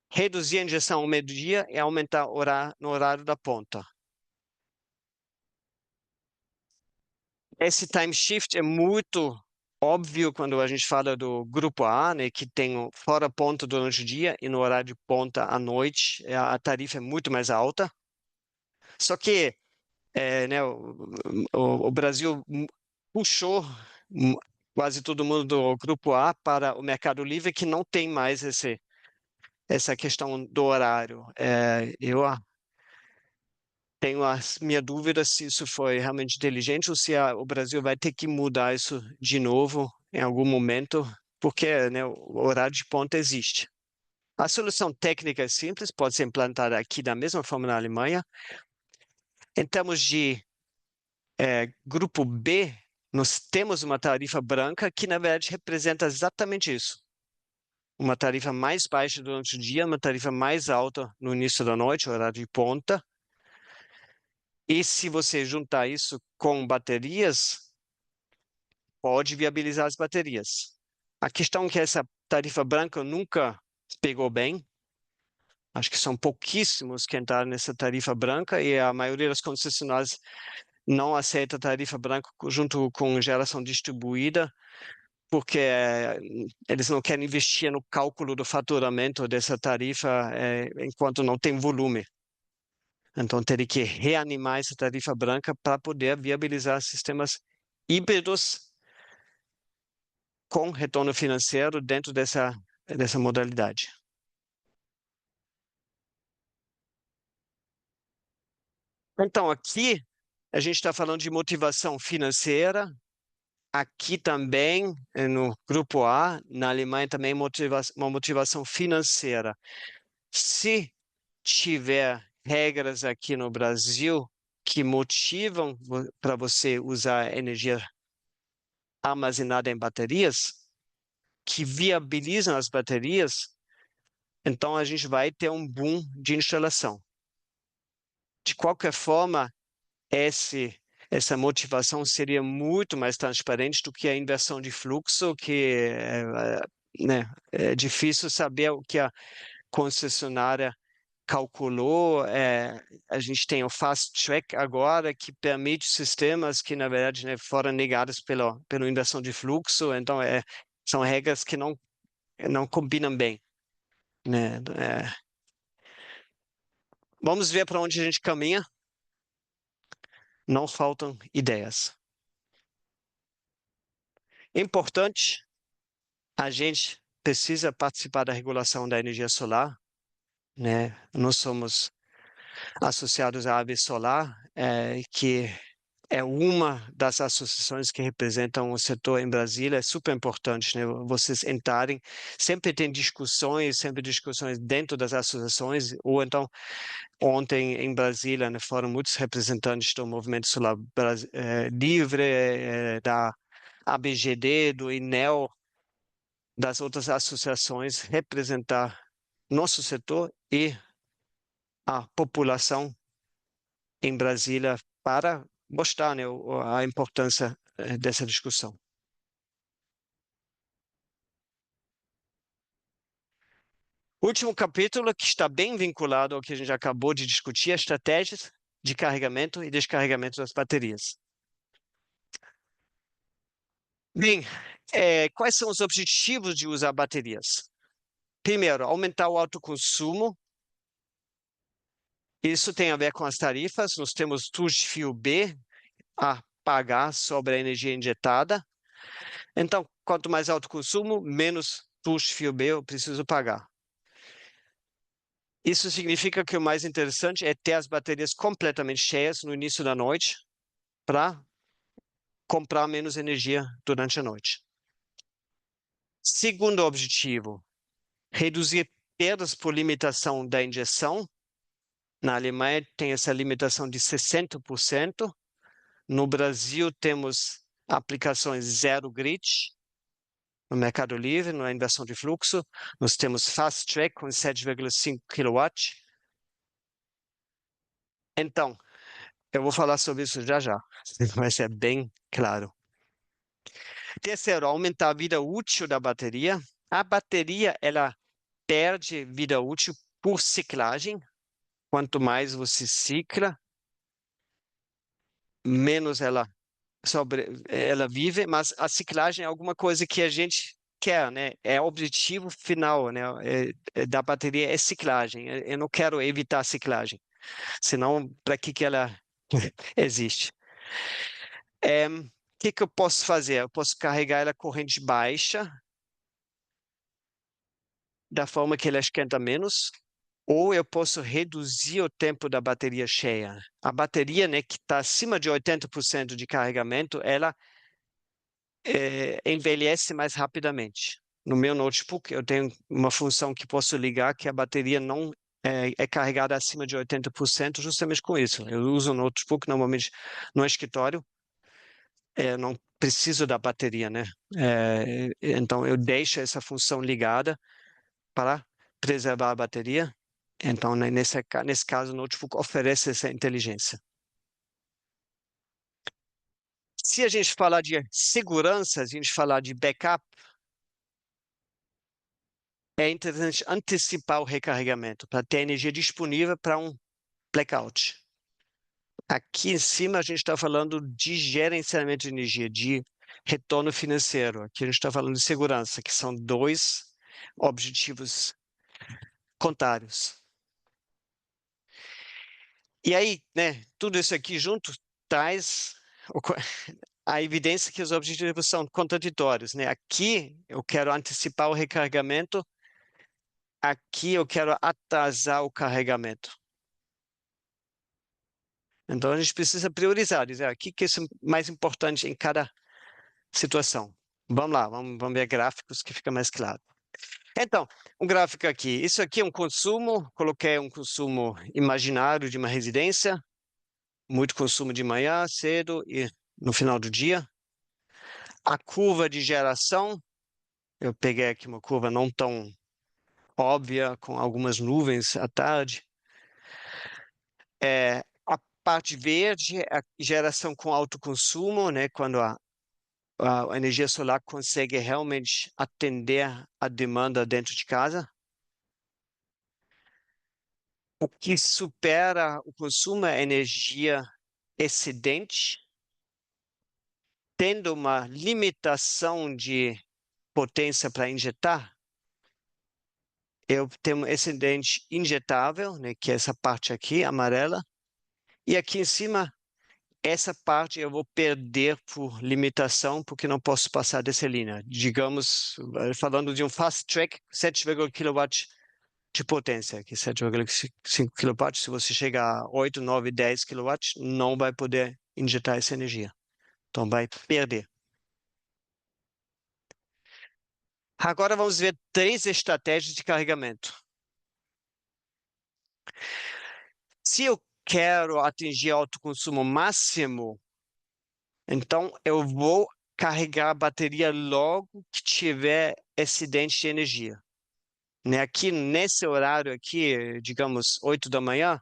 reduzir a injeção ao meio-dia e aumentar no horário da ponta. Esse time shift é muito óbvio quando a gente fala do grupo A, né, que tem fora ponta durante o dia e no horário de ponta à noite, a tarifa é muito mais alta. Só que né, o Brasil puxou quase todo mundo do grupo A para o Mercado Livre, que não tem mais essa questão do horário. Eu tenho as minhas dúvidas se isso foi realmente inteligente ou se o Brasil vai ter que mudar isso de novo em algum momento, porque né, o horário de ponta existe. A solução técnica é simples, pode ser implantada aqui da mesma forma na Alemanha. Em termos de grupo B, nós temos uma tarifa branca que, na verdade, representa exatamente isso. Uma tarifa mais baixa durante o dia, uma tarifa mais alta no início da noite, horário de ponta. E se você juntar isso com baterias, pode viabilizar as baterias. A questão é que essa tarifa branca nunca pegou bem. Acho que são pouquíssimos que entraram nessa tarifa branca e a maioria das concessionárias não aceita a tarifa branca junto com geração distribuída, porque eles não querem investir no cálculo do faturamento dessa tarifa enquanto não tem volume. Então, teria que reanimar essa tarifa branca para poder viabilizar sistemas híbridos com retorno financeiro dentro dessa modalidade. Então, aqui a gente está falando de motivação financeira. Aqui também, no grupo A, na Alemanha também uma motivação financeira. Se tiver regras aqui no Brasil que motivam para você usar energia armazenada em baterias, que viabilizam as baterias, então a gente vai ter um boom de instalação. De qualquer forma, essa motivação seria muito mais transparente do que a inversão de fluxo, que né, é difícil saber o que a concessionária calculou. A gente tem o Fast Track agora, que permite sistemas que, na verdade, né, foram negados pela inversão de fluxo, então são regras que não combinam bem, né? Vamos ver para onde a gente caminha. Não faltam ideias. Importante, a gente precisa participar da regulação da energia solar, né? Nós somos associados à AB Solar, que é uma das associações que representam o setor em Brasília. É super importante, né? Vocês entrarem. Sempre sempre discussões dentro das associações, ou então ontem em Brasília, né, foram muitos representantes do Movimento Solar Livre, da ABGD, do INEL, das outras associações, representar nosso setor e a população em Brasília para mostrar, né, a importância dessa discussão. Último capítulo, que está bem vinculado ao que a gente acabou de discutir, estratégias de carregamento e descarregamento das baterias. Bem, quais são os objetivos de usar baterias? Primeiro, aumentar o autoconsumo. Isso tem a ver com as tarifas. Nós temos tubos de fio B a pagar sobre a energia injetada. Então, quanto mais alto consumo, menos tubos de fio B eu preciso pagar. Isso significa que o mais interessante é ter as baterias completamente cheias no início da noite para comprar menos energia durante a noite. Segundo objetivo, reduzir perdas por limitação da injeção. Na Alemanha tem essa limitação de 60%. No Brasil temos aplicações zero grid. No Mercado Livre, na inversão de fluxo, nós temos Fast Track com 7,5 kW. Então, eu vou falar sobre isso já já, vai ser bem claro. Terceiro, aumentar a vida útil da bateria. A bateria, ela perde vida útil por ciclagem. Quanto mais você cicla, menos ela vive, mas a ciclagem é alguma coisa que a gente quer, né? É o objetivo final, né? Da bateria é ciclagem. Eu não quero evitar a ciclagem, senão para que ela existe? O que eu posso fazer? Eu posso carregar ela corrente baixa, da forma que ela esquenta menos, ou eu posso reduzir o tempo da bateria cheia. A bateria, né, que está acima de 80% de carregamento, ela envelhece mais rapidamente. No meu notebook, eu tenho uma função que posso ligar que a bateria não é carregada acima de 80%, justamente com isso. Eu uso o notebook normalmente no escritório, não preciso da bateria, né? Então, eu deixo essa função ligada para preservar a bateria. Então, né, nesse caso, o notebook oferece essa inteligência. Se a gente falar de segurança, se a gente falar de backup, é interessante antecipar o recarregamento para ter energia disponível para um blackout. Aqui em cima a gente está falando de gerenciamento de energia, de retorno financeiro. Aqui a gente está falando de segurança, que são dois objetivos contrários. E aí, né, tudo isso aqui junto traz a evidência que os objetivos são contraditórios, né? Aqui eu quero antecipar o recarregamento, aqui eu quero atrasar o carregamento. Então a gente precisa priorizar, dizer o que é mais importante em cada situação. Vamos lá, vamos ver gráficos que fica mais claro. Então, um gráfico aqui. Isso aqui é um consumo, coloquei um consumo imaginário de uma residência. muito consumo de manhã, cedo e no final do dia. A curva de geração, eu peguei aqui uma curva não tão óbvia, com algumas nuvens à tarde. A parte verde é a geração com alto consumo, né, quando a energia solar consegue realmente atender a demanda dentro de casa. O que supera o consumo é energia excedente, tendo uma limitação de potência para injetar. Eu tenho um excedente injetável, né, que é essa parte aqui, amarela, e aqui em cima, essa parte eu vou perder por limitação, porque não posso passar dessa linha. Digamos, falando de um fast track, 7,5 kW de potência, que 7,5 kW, se você chegar a 8, 9, 10 kW, não vai poder injetar essa energia. Então vai perder. Agora vamos ver 3 estratégias de carregamento. Se eu quero atingir autoconsumo máximo, então eu vou carregar a bateria logo que tiver excedente de energia. Né? Aqui nesse horário aqui, digamos 8 da manhã,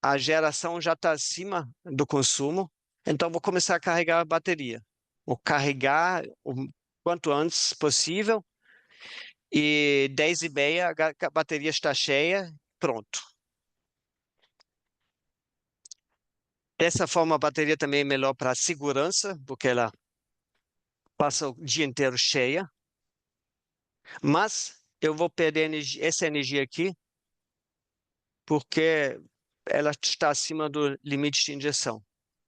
a geração já está acima do consumo, então vou começar a carregar a bateria. Vou carregar o quanto antes possível e 10h30 a bateria está cheia, pronto. Dessa forma, a bateria também é melhor para a segurança, porque ela passa o dia inteiro cheia. Mas eu vou perder essa energia aqui, porque ela está acima do limite de injeção.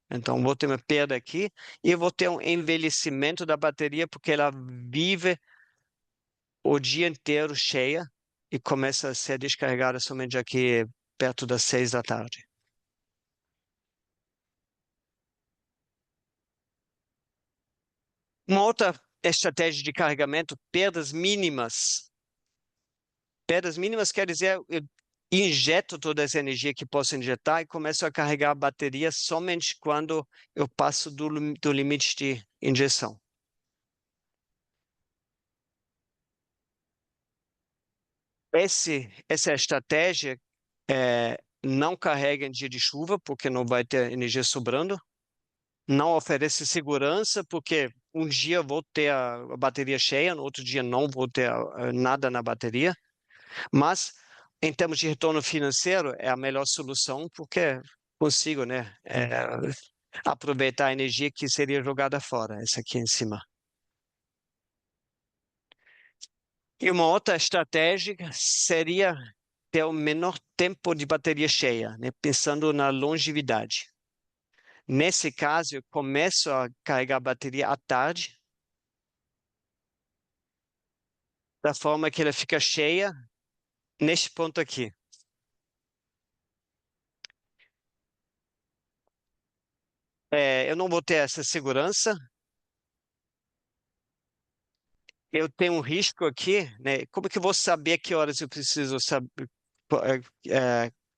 Então, vou ter uma perda aqui e eu vou ter um envelhecimento da bateria, porque ela vive o dia inteiro cheia e começa a ser descarregada somente aqui perto das 6 da tarde. Uma outra estratégia de carregamento, perdas mínimas. Perdas mínimas quer dizer eu injeto toda essa energia que posso injetar e começo a carregar a bateria somente quando eu passo do limite de injeção. Essa estratégia não carrega em dia de chuva, porque não vai ter energia sobrando. Não oferece segurança, porque um dia eu vou ter a bateria cheia, no outro dia não vou ter nada na bateria. Mas, em termos de retorno financeiro, é a melhor solução, porque consigo, né, aproveitar a energia que seria jogada fora, essa aqui em cima. E uma outra estratégia seria ter o menor tempo de bateria cheia, né, pensando na longevidade. Nesse caso, eu começo a carregar a bateria à tarde, da forma que ela fica cheia neste ponto aqui. Eu não vou ter essa segurança. Eu tenho um risco aqui, né? Como que eu vou saber que horas eu preciso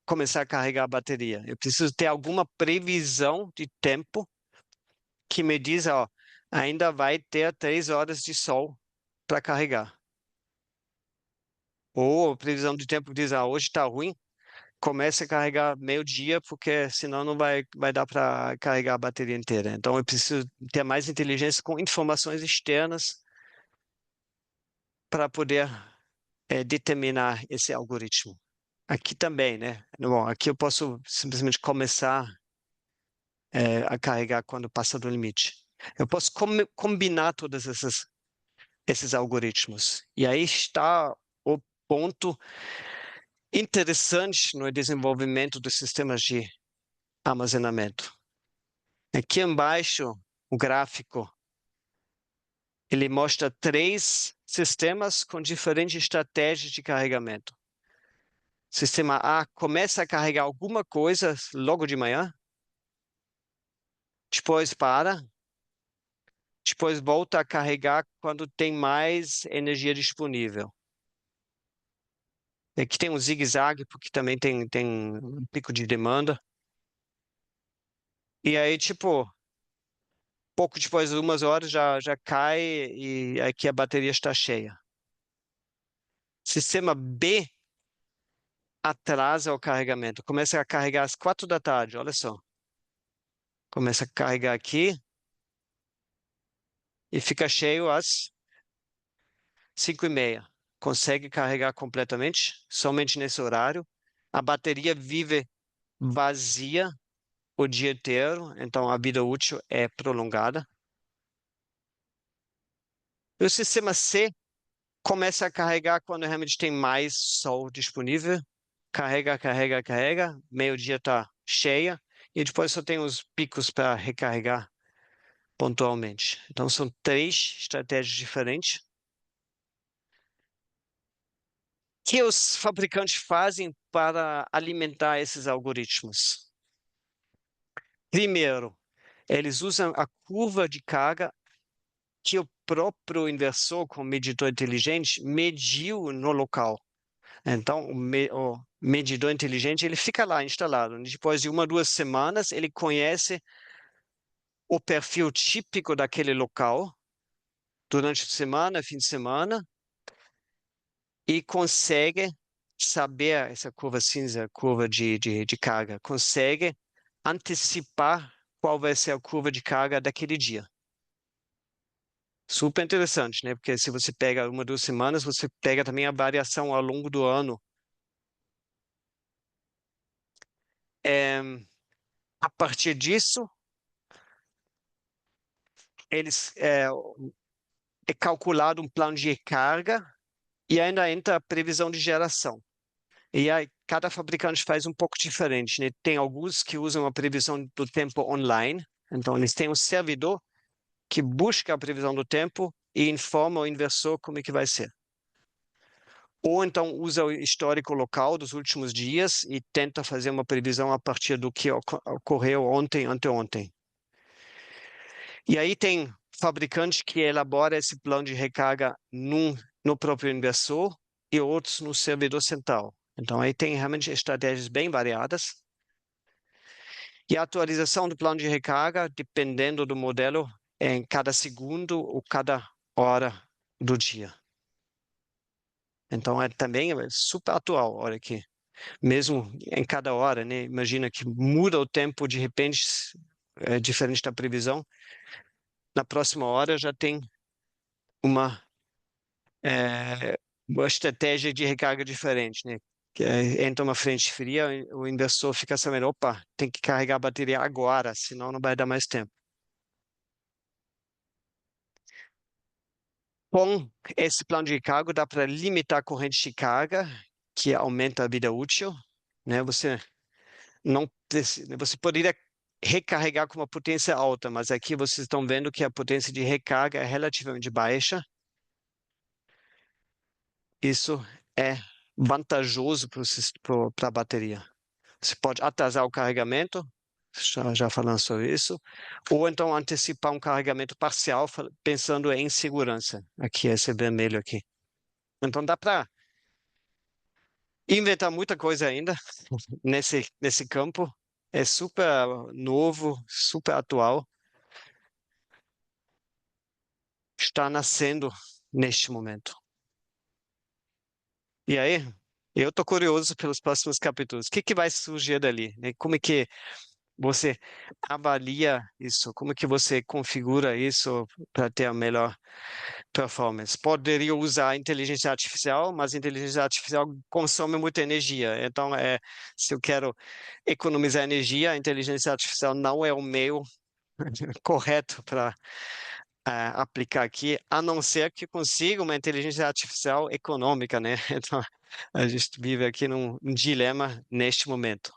começar a carregar a bateria? Eu preciso ter alguma previsão de tempo que me diz, ó, ainda vai ter 3 horas de sol para carregar. Ou a previsão de tempo que diz, hoje está ruim, comece a carregar meio-dia, porque senão não vai dar para carregar a bateria inteira. Então eu preciso ter mais inteligência com informações externas para poder determinar esse algoritmo. Aqui também, né? Bom, aqui eu posso simplesmente começar a carregar quando passa do limite. Eu posso combinar todos esses algoritmos. E aí está o ponto interessante no desenvolvimento dos sistemas de armazenamento. Aqui embaixo, o gráfico, ele mostra 3 sistemas com diferentes estratégias de carregamento. Sistema A começa a carregar alguma coisa logo de manhã, depois para, depois volta a carregar quando tem mais energia disponível. Aqui tem um zigue-zague, porque também tem um pico de demanda. E aí, tipo, pouco depois de umas horas já cai e aqui a bateria está cheia. Sistema B atrasa o carregamento. Começa a carregar às 4 da tarde, olha só. Começa a carregar aqui e fica cheio às 5h30. Consegue carregar completamente, somente nesse horário. A bateria vive vazia o dia inteiro, então a vida útil é prolongada. E o sistema C começa a carregar quando realmente tem mais sol disponível. Carrega, carrega, carrega. Meio-dia está cheia. E depois só tem os picos para recarregar pontualmente. Então são 3 estratégias diferentes. O que os fabricantes fazem para alimentar esses algoritmos? Primeiro, eles usam a curva de carga que o próprio inversor, com o medidor inteligente, mediu no local. Então, o medidor inteligente, ele fica lá instalado. Depois de 1, 2 semanas, ele conhece o perfil típico daquele local durante a semana, fim de semana, e consegue saber, essa curva cinza, curva de carga, consegue antecipar qual vai ser a curva de carga daquele dia. Super interessante, né? Porque se você pega 1, 2 semanas, você pega também a variação ao longo do ano. A partir disso, eles é calculado um plano de recarga e ainda entra a previsão de geração. E aí, cada fabricante faz um pouco diferente, né? Tem alguns que usam a previsão do tempo online, então eles têm um servidor que busca a previsão do tempo e informa o inversor como é que vai ser. Ou então usa o histórico local dos últimos dias e tenta fazer uma previsão a partir do que ocorreu ontem, anteontem. E aí tem fabricante que elabora esse plano de recarga no próprio inversor e outros no servidor central. Então aí tem realmente estratégias bem variadas. E a atualização do plano de recarga, dependendo do modelo, é em cada segundo ou cada hora do dia. Então também é super atual, olha aqui. Mesmo em cada hora, né? Imagina que muda o tempo de repente, é diferente da previsão. Na próxima hora já tem uma, uma estratégia de recarga diferente, né? Que entra uma frente fria, o inversor fica sabendo, opa, tem que carregar a bateria agora, senão não vai dar mais tempo. Com esse plano de recarga, dá para limitar a corrente de carga, que aumenta a vida útil, né? Você não precisa, você poderia recarregar com uma potência alta, mas aqui vocês estão vendo que a potência de recarga é relativamente baixa. Isso é vantajoso para a bateria. Você pode atrasar o carregamento, já falando sobre isso, ou então antecipar um carregamento parcial, pensando em segurança. Aqui, esse vermelho aqui. Então dá para inventar muita coisa ainda nesse campo. É super novo, super atual. Está nascendo neste momento. E aí, eu estou curioso pelos próximos capítulos. O que que vai surgir dali, né? Como é que você avalia isso? Como é que você configura isso para ter a melhor performance? Poderia usar a inteligência artificial, mas a inteligência artificial consome muita energia. Então, se eu quero economizar energia, a inteligência artificial não é o meio correto para aplicar aqui, a não ser que consiga uma inteligência artificial econômica, né? Então, a gente vive aqui num dilema neste momento.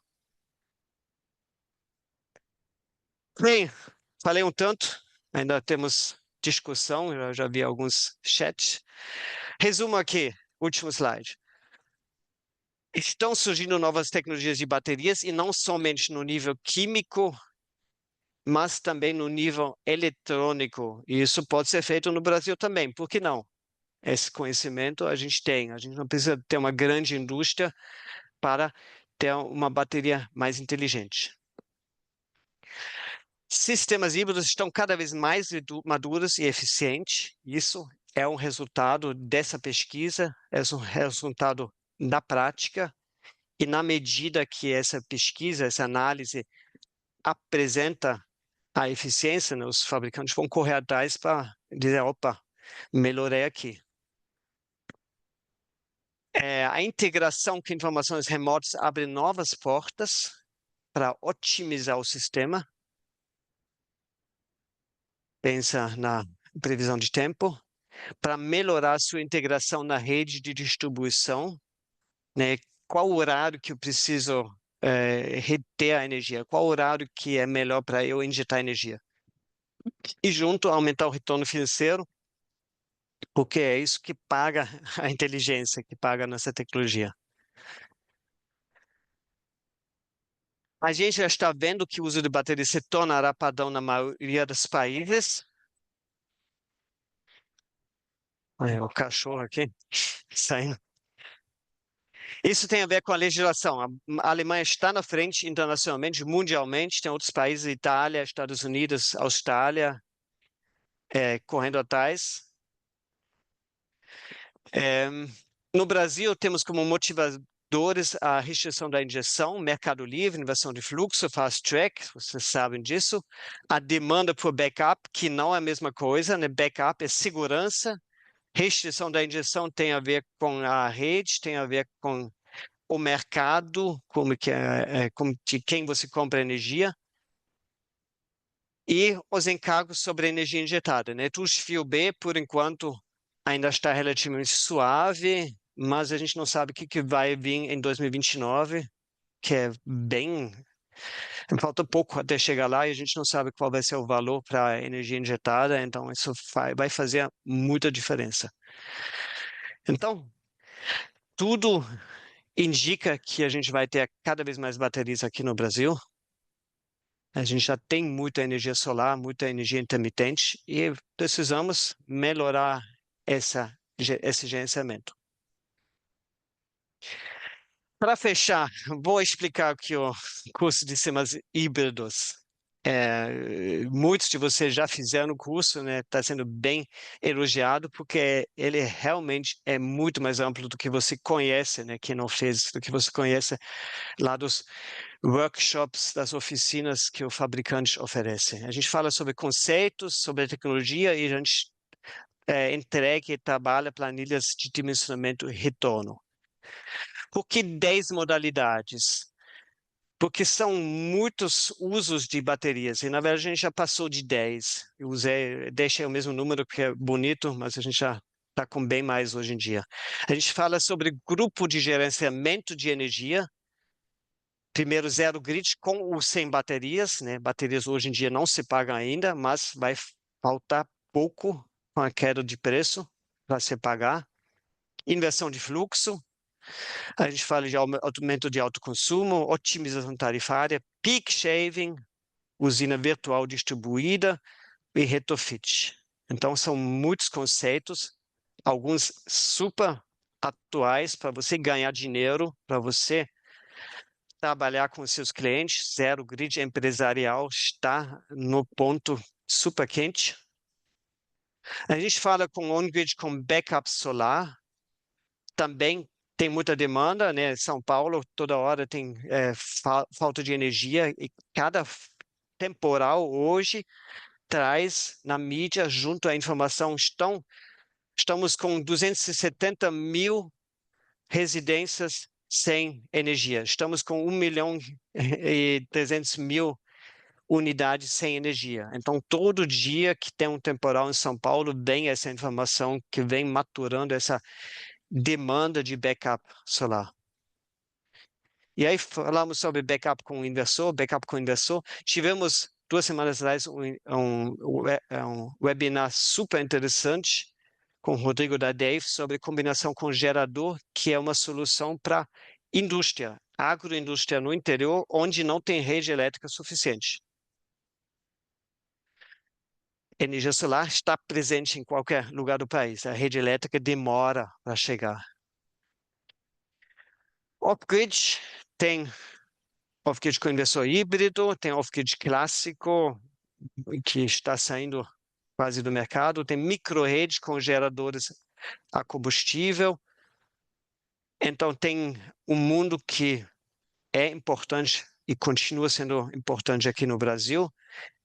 Bem, falei um tanto, ainda temos discussão, eu já vi alguns chats. Resumo aqui, último slide. Estão surgindo novas tecnologias de baterias e não somente no nível químico, mas também no nível eletrônico. E isso pode ser feito no Brasil também, por que não? Esse conhecimento a gente tem. A gente não precisa ter uma grande indústria para ter uma bateria mais inteligente. Sistemas híbridos estão cada vez mais maduros e eficientes. Isso é um resultado dessa pesquisa, é um resultado da prática. E na medida que essa pesquisa, essa análise apresenta a eficiência, né, os fabricantes vão correr atrás para dizer, opa, melhorei aqui. A integração com informações remotas abre novas portas para otimizar o sistema. Pensa na previsão de tempo, para melhorar sua integração na rede de distribuição, né? Qual horário que eu preciso reter a energia? Qual horário que é melhor para eu injetar energia? E junto aumentar o retorno financeiro, porque é isso que paga a inteligência, que paga a nossa tecnologia. A gente já está vendo que o uso de bateria se tornará padrão na maioria dos países. Olha, o cachorro aqui saindo. Isso tem a ver com a legislação. A Alemanha está na frente internacionalmente, mundialmente. Tem outros países, Itália, Estados Unidos, Austrália, correndo atrás. No Brasil, temos como motivadores a restrição da injeção, Mercado Livre, inversão de fluxo, Fast Track, vocês sabem disso. A demanda por backup, que não é a mesma coisa, né? Backup é segurança. Restrição da injeção tem a ver com a rede, tem a ver com o mercado, como de quem você compra energia, e os encargos sobre a energia injetada, né? Fio B, por enquanto, ainda está relativamente suave, mas a gente não sabe o que vai vir em 2029, que é bem... Falta pouco até chegar lá e a gente não sabe qual vai ser o valor para a energia injetada, então isso vai fazer muita diferença. Então, tudo indica que a gente vai ter cada vez mais baterias aqui no Brasil. A gente já tem muita energia solar, muita energia intermitente e precisamos melhorar esse gerenciamento. Para fechar, vou explicar aqui o curso de sistemas híbridos. Muitos de vocês já fizeram o curso, né? Está sendo bem elogiado, porque ele realmente é muito mais amplo do que você conhece, né? Quem não fez, do que você conhece lá dos workshops, das oficinas que o fabricante oferece. A gente fala sobre conceitos, sobre a tecnologia e a gente entrega e trabalha planilhas de dimensionamento e retorno. Por que 10 modalidades? Porque são muitos usos de baterias, e na verdade a gente já passou de 10. Eu deixei o mesmo número que é bonito, mas a gente já está com bem mais hoje em dia. A gente fala sobre grupo de gerenciamento de energia. Primeiro, zero grid com ou sem baterias, né? Baterias hoje em dia não se pagam ainda, mas vai faltar pouco com a queda de preço para se pagar. Inversão de fluxo, a gente fala de aumento de autoconsumo, otimização tarifária, peak shaving, usina virtual distribuída e retrofit. Então, são muitos conceitos, alguns super atuais para você ganhar dinheiro, para você trabalhar com seus clientes. Zero grid empresarial está no ponto super quente. A gente fala com on-grid com backup solar, também tem muita demanda, né? São Paulo toda hora tem falta de energia e cada temporal hoje traz na mídia, junto à informação, estamos com 270 mil residências sem energia. Estamos com 1 milhão e 300 mil unidades sem energia. Então, todo dia que tem um temporal em São Paulo, vem essa informação que vem maturando essa demanda de backup solar. E aí falamos sobre backup com o inversor, backup com o inversor. Tivemos 2 semanas atrás um webinar super interessante com o Rodrigo da Dave sobre combinação com gerador, que é uma solução para indústria, agroindústria no interior, onde não tem rede elétrica suficiente. Energia solar está presente em qualquer lugar do país. A rede elétrica demora para chegar. Off-grid tem off-grid com inversor híbrido, tem off-grid clássico, que está saindo quase do mercado. Tem micro-rede com geradores a combustível. Então, tem um mundo que é importante e continua sendo importante aqui no Brasil.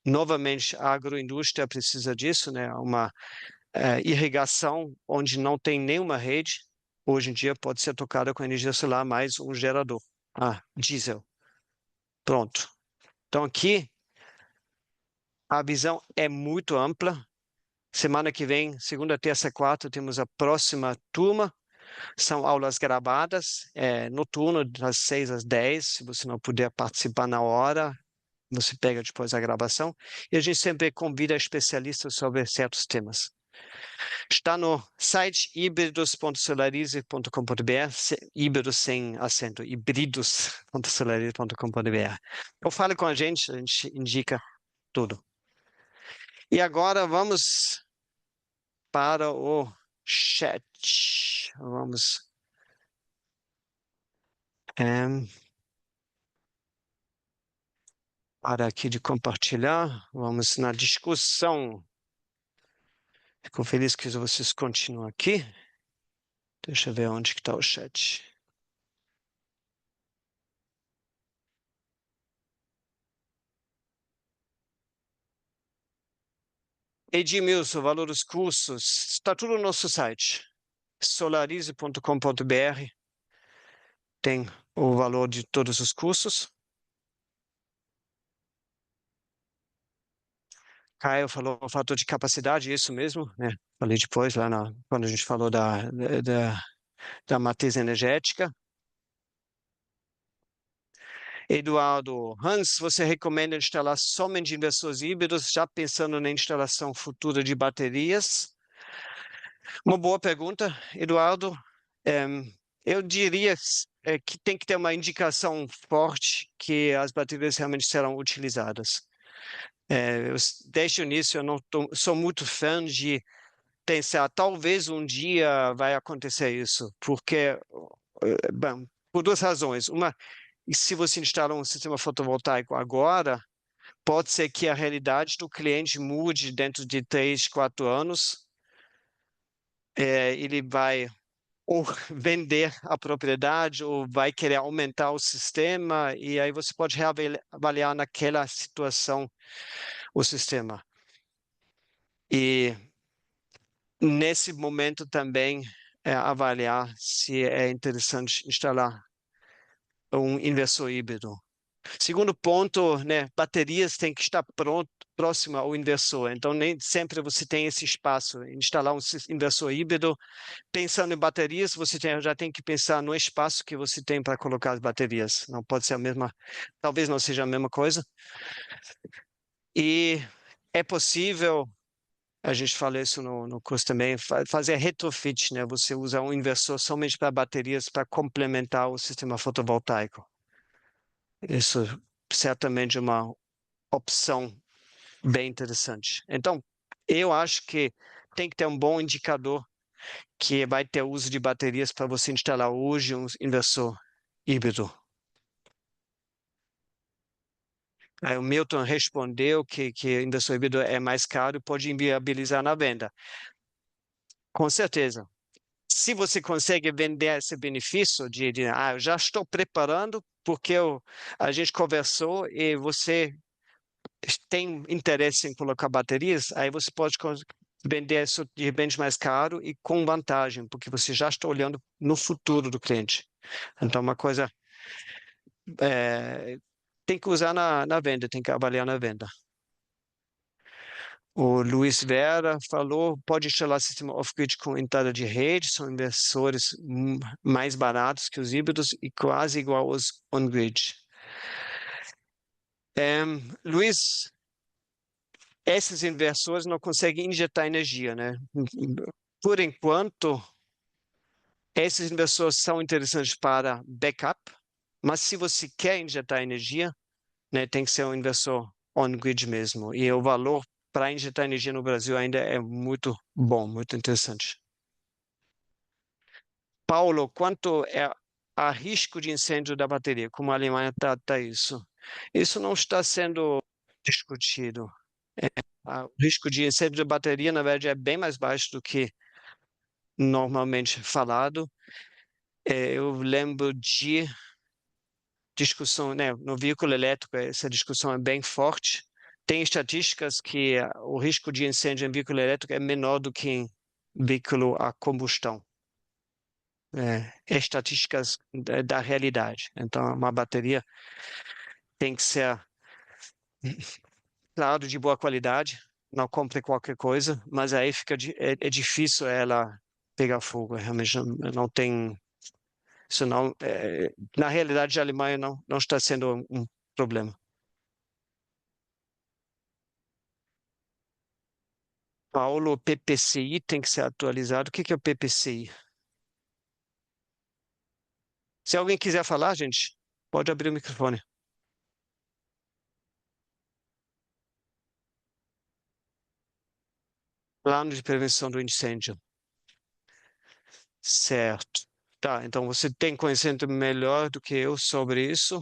Novamente, a agroindústria precisa disso, né? Uma irrigação onde não tem nenhuma rede, hoje em dia pode ser tocada com energia solar mais um gerador. Diesel. Pronto. Então, aqui, a visão é muito ampla. Semana que vem, segunda, terça, quarta, temos a próxima turma. São aulas gravadas, noturno, das 6 às 10. Se você não puder participar na hora, você pega depois a gravação. E a gente sempre convida especialistas sobre certos temas. Está no site híbridos.solarize.com.br, híbridos sem acento, híbridos.solarize.com.br. Ou fale com a gente indica tudo. E agora vamos para o chat. Vamos. Para aqui de compartilhar. Vamos na discussão. Fico feliz que vocês continuam aqui. Deixa eu ver onde que está o chat. Edmilson, valor dos cursos. Está tudo no nosso site. solarize.com.br. Tem o valor de todos os cursos. Caio falou o fator de capacidade, isso mesmo, né? Falei depois, quando a gente falou da matriz energética. Eduardo, Hans, você recomenda instalar somente inversores híbridos, já pensando na instalação futura de baterias? Uma boa pergunta, Eduardo. Eu diria que tem que ter uma indicação forte que as baterias realmente serão utilizadas. Desde o início, eu não sou muito fã de pensar, talvez um dia vai acontecer isso, porque, bom, por duas razões. Uma, se você instala um sistema fotovoltaico agora, pode ser que a realidade do cliente mude dentro de 3, 4 anos. Ele vai ou vender a propriedade ou vai querer aumentar o sistema, e aí você pode reavaliar naquela situação o sistema. E nesse momento também avaliar se é interessante instalar um inversor híbrido. Segundo ponto, né, baterias têm que estar próximo ao inversor, então nem sempre você tem esse espaço. Instalar um inversor híbrido, pensando em baterias, você já tem que pensar no espaço que você tem para colocar as baterias. Não pode ser a mesma, talvez não seja a mesma coisa. E é possível, a gente fala isso no curso também, fazer retrofit, né? Você usa um inversor somente para baterias para complementar o sistema fotovoltaico. Isso certamente é uma opção bem interessante. Então, eu acho que tem que ter um bom indicador que vai ter uso de baterias para você instalar hoje um inversor híbrido. Aí o Milton respondeu que inversor híbrido é mais caro e pode inviabilizar na venda. Com certeza. Se você consegue vender esse benefício eu já estou preparando porque a gente conversou e você tem interesse em colocar baterias, aí você pode vender isso de repente mais caro e com vantagem, porque você já está olhando no futuro do cliente. Então, uma coisa tem que usar na venda, tem que avaliar na venda. O Luiz Vera falou, pode instalar sistema off-grid com entrada de rede, são inversores mais baratos que os híbridos e quase igual aos on-grid. Luiz, esses inversores não conseguem injetar energia, né? Por enquanto, esses inversores são interessantes para backup, mas se você quer injetar energia, né, tem que ser um inversor on-grid mesmo. E o valor para injetar energia no Brasil ainda é muito bom, muito interessante. Paulo, quanto é a risco de incêndio da bateria? Como a Alemanha trata isso? Isso não está sendo discutido. O risco de incêndio de bateria, na verdade, é bem mais baixo do que normalmente falado. Eu lembro de discussão, né, no veículo elétrico, essa discussão é bem forte. Tem estatísticas que o risco de incêndio em veículo elétrico é menor do que em veículo a combustão. Estatísticas da realidade. Então, uma bateria tem que ser, claro, de boa qualidade, não compre qualquer coisa, mas aí é difícil ela pegar fogo. Realmente não tem, isso não, na realidade, a Alemanha não está sendo um problema. Paulo, o PPCI tem que ser atualizado. O que que é o PPCI? Se alguém quiser falar, gente, pode abrir o microfone. Plano de prevenção do incêndio. Certo. Tá, então você tem conhecimento melhor do que eu sobre isso.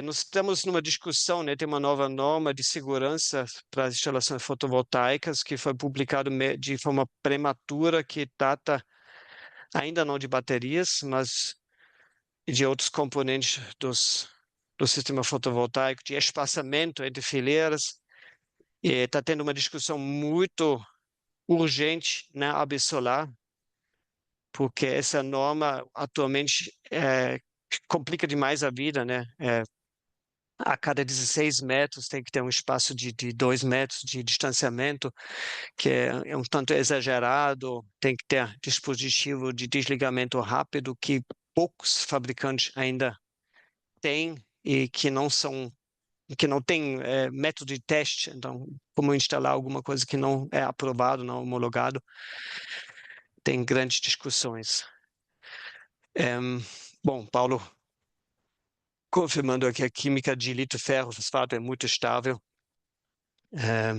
Nós estamos numa discussão, né? Tem uma nova norma de segurança para as instalações fotovoltaicas que foi publicado de forma prematura, que trata ainda não de baterias, mas de outros componentes do sistema fotovoltaico, de espaçamento entre fileiras. E está tendo uma discussão muito urgente na Absolar, porque essa norma atualmente complica demais a vida, né? A cada 16 metros tem que ter um espaço de 2 metros de distanciamento, que é um tanto exagerado, tem que ter dispositivo de desligamento rápido, que poucos fabricantes ainda têm e que não tem método de teste, então como instalar alguma coisa que não é aprovado, não homologado, tem grandes discussões. Bom, Paulo, confirmando aqui a química de lítio-ferro fosfato é muito estável. É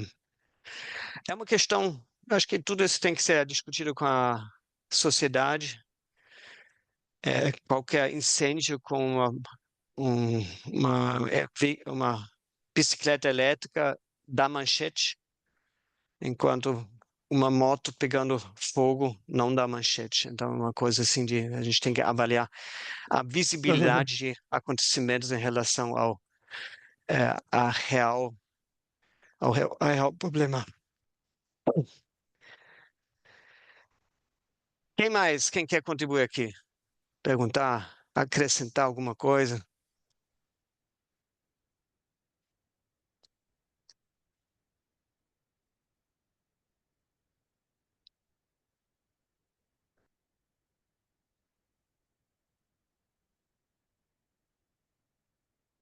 uma questão, acho que tudo isso tem que ser discutido com a sociedade. Qualquer incêndio com uma bicicleta elétrica dá manchete, enquanto uma moto pegando fogo não dá manchete. Então, é uma coisa assim a gente tem que avaliar a visibilidade de acontecimentos em relação a ao real problema. Quem mais? Quem quer contribuir aqui? Perguntar, acrescentar alguma coisa?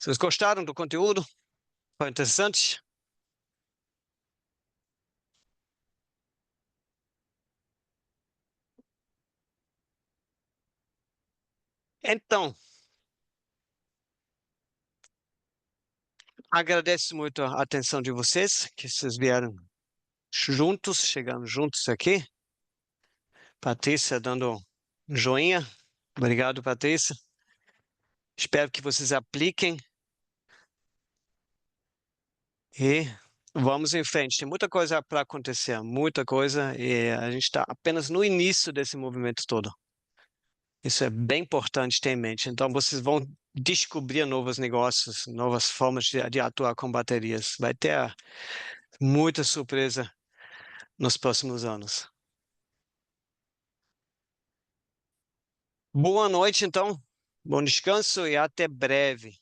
Vocês gostaram do conteúdo? Foi interessante? Então, agradeço muito a atenção de vocês, que vocês vieram juntos, chegando juntos aqui. Patrícia dando um joinha. Obrigado, Patrícia. Espero que vocês apliquem e vamos em frente. Tem muita coisa para acontecer, muita coisa, e a gente está apenas no início desse movimento todo. Isso é bem importante ter em mente. Então, vocês vão descobrir novos negócios, novas formas de atuar com baterias. Vai ter muita surpresa nos próximos anos. Boa noite, então. Bom descanso e até breve.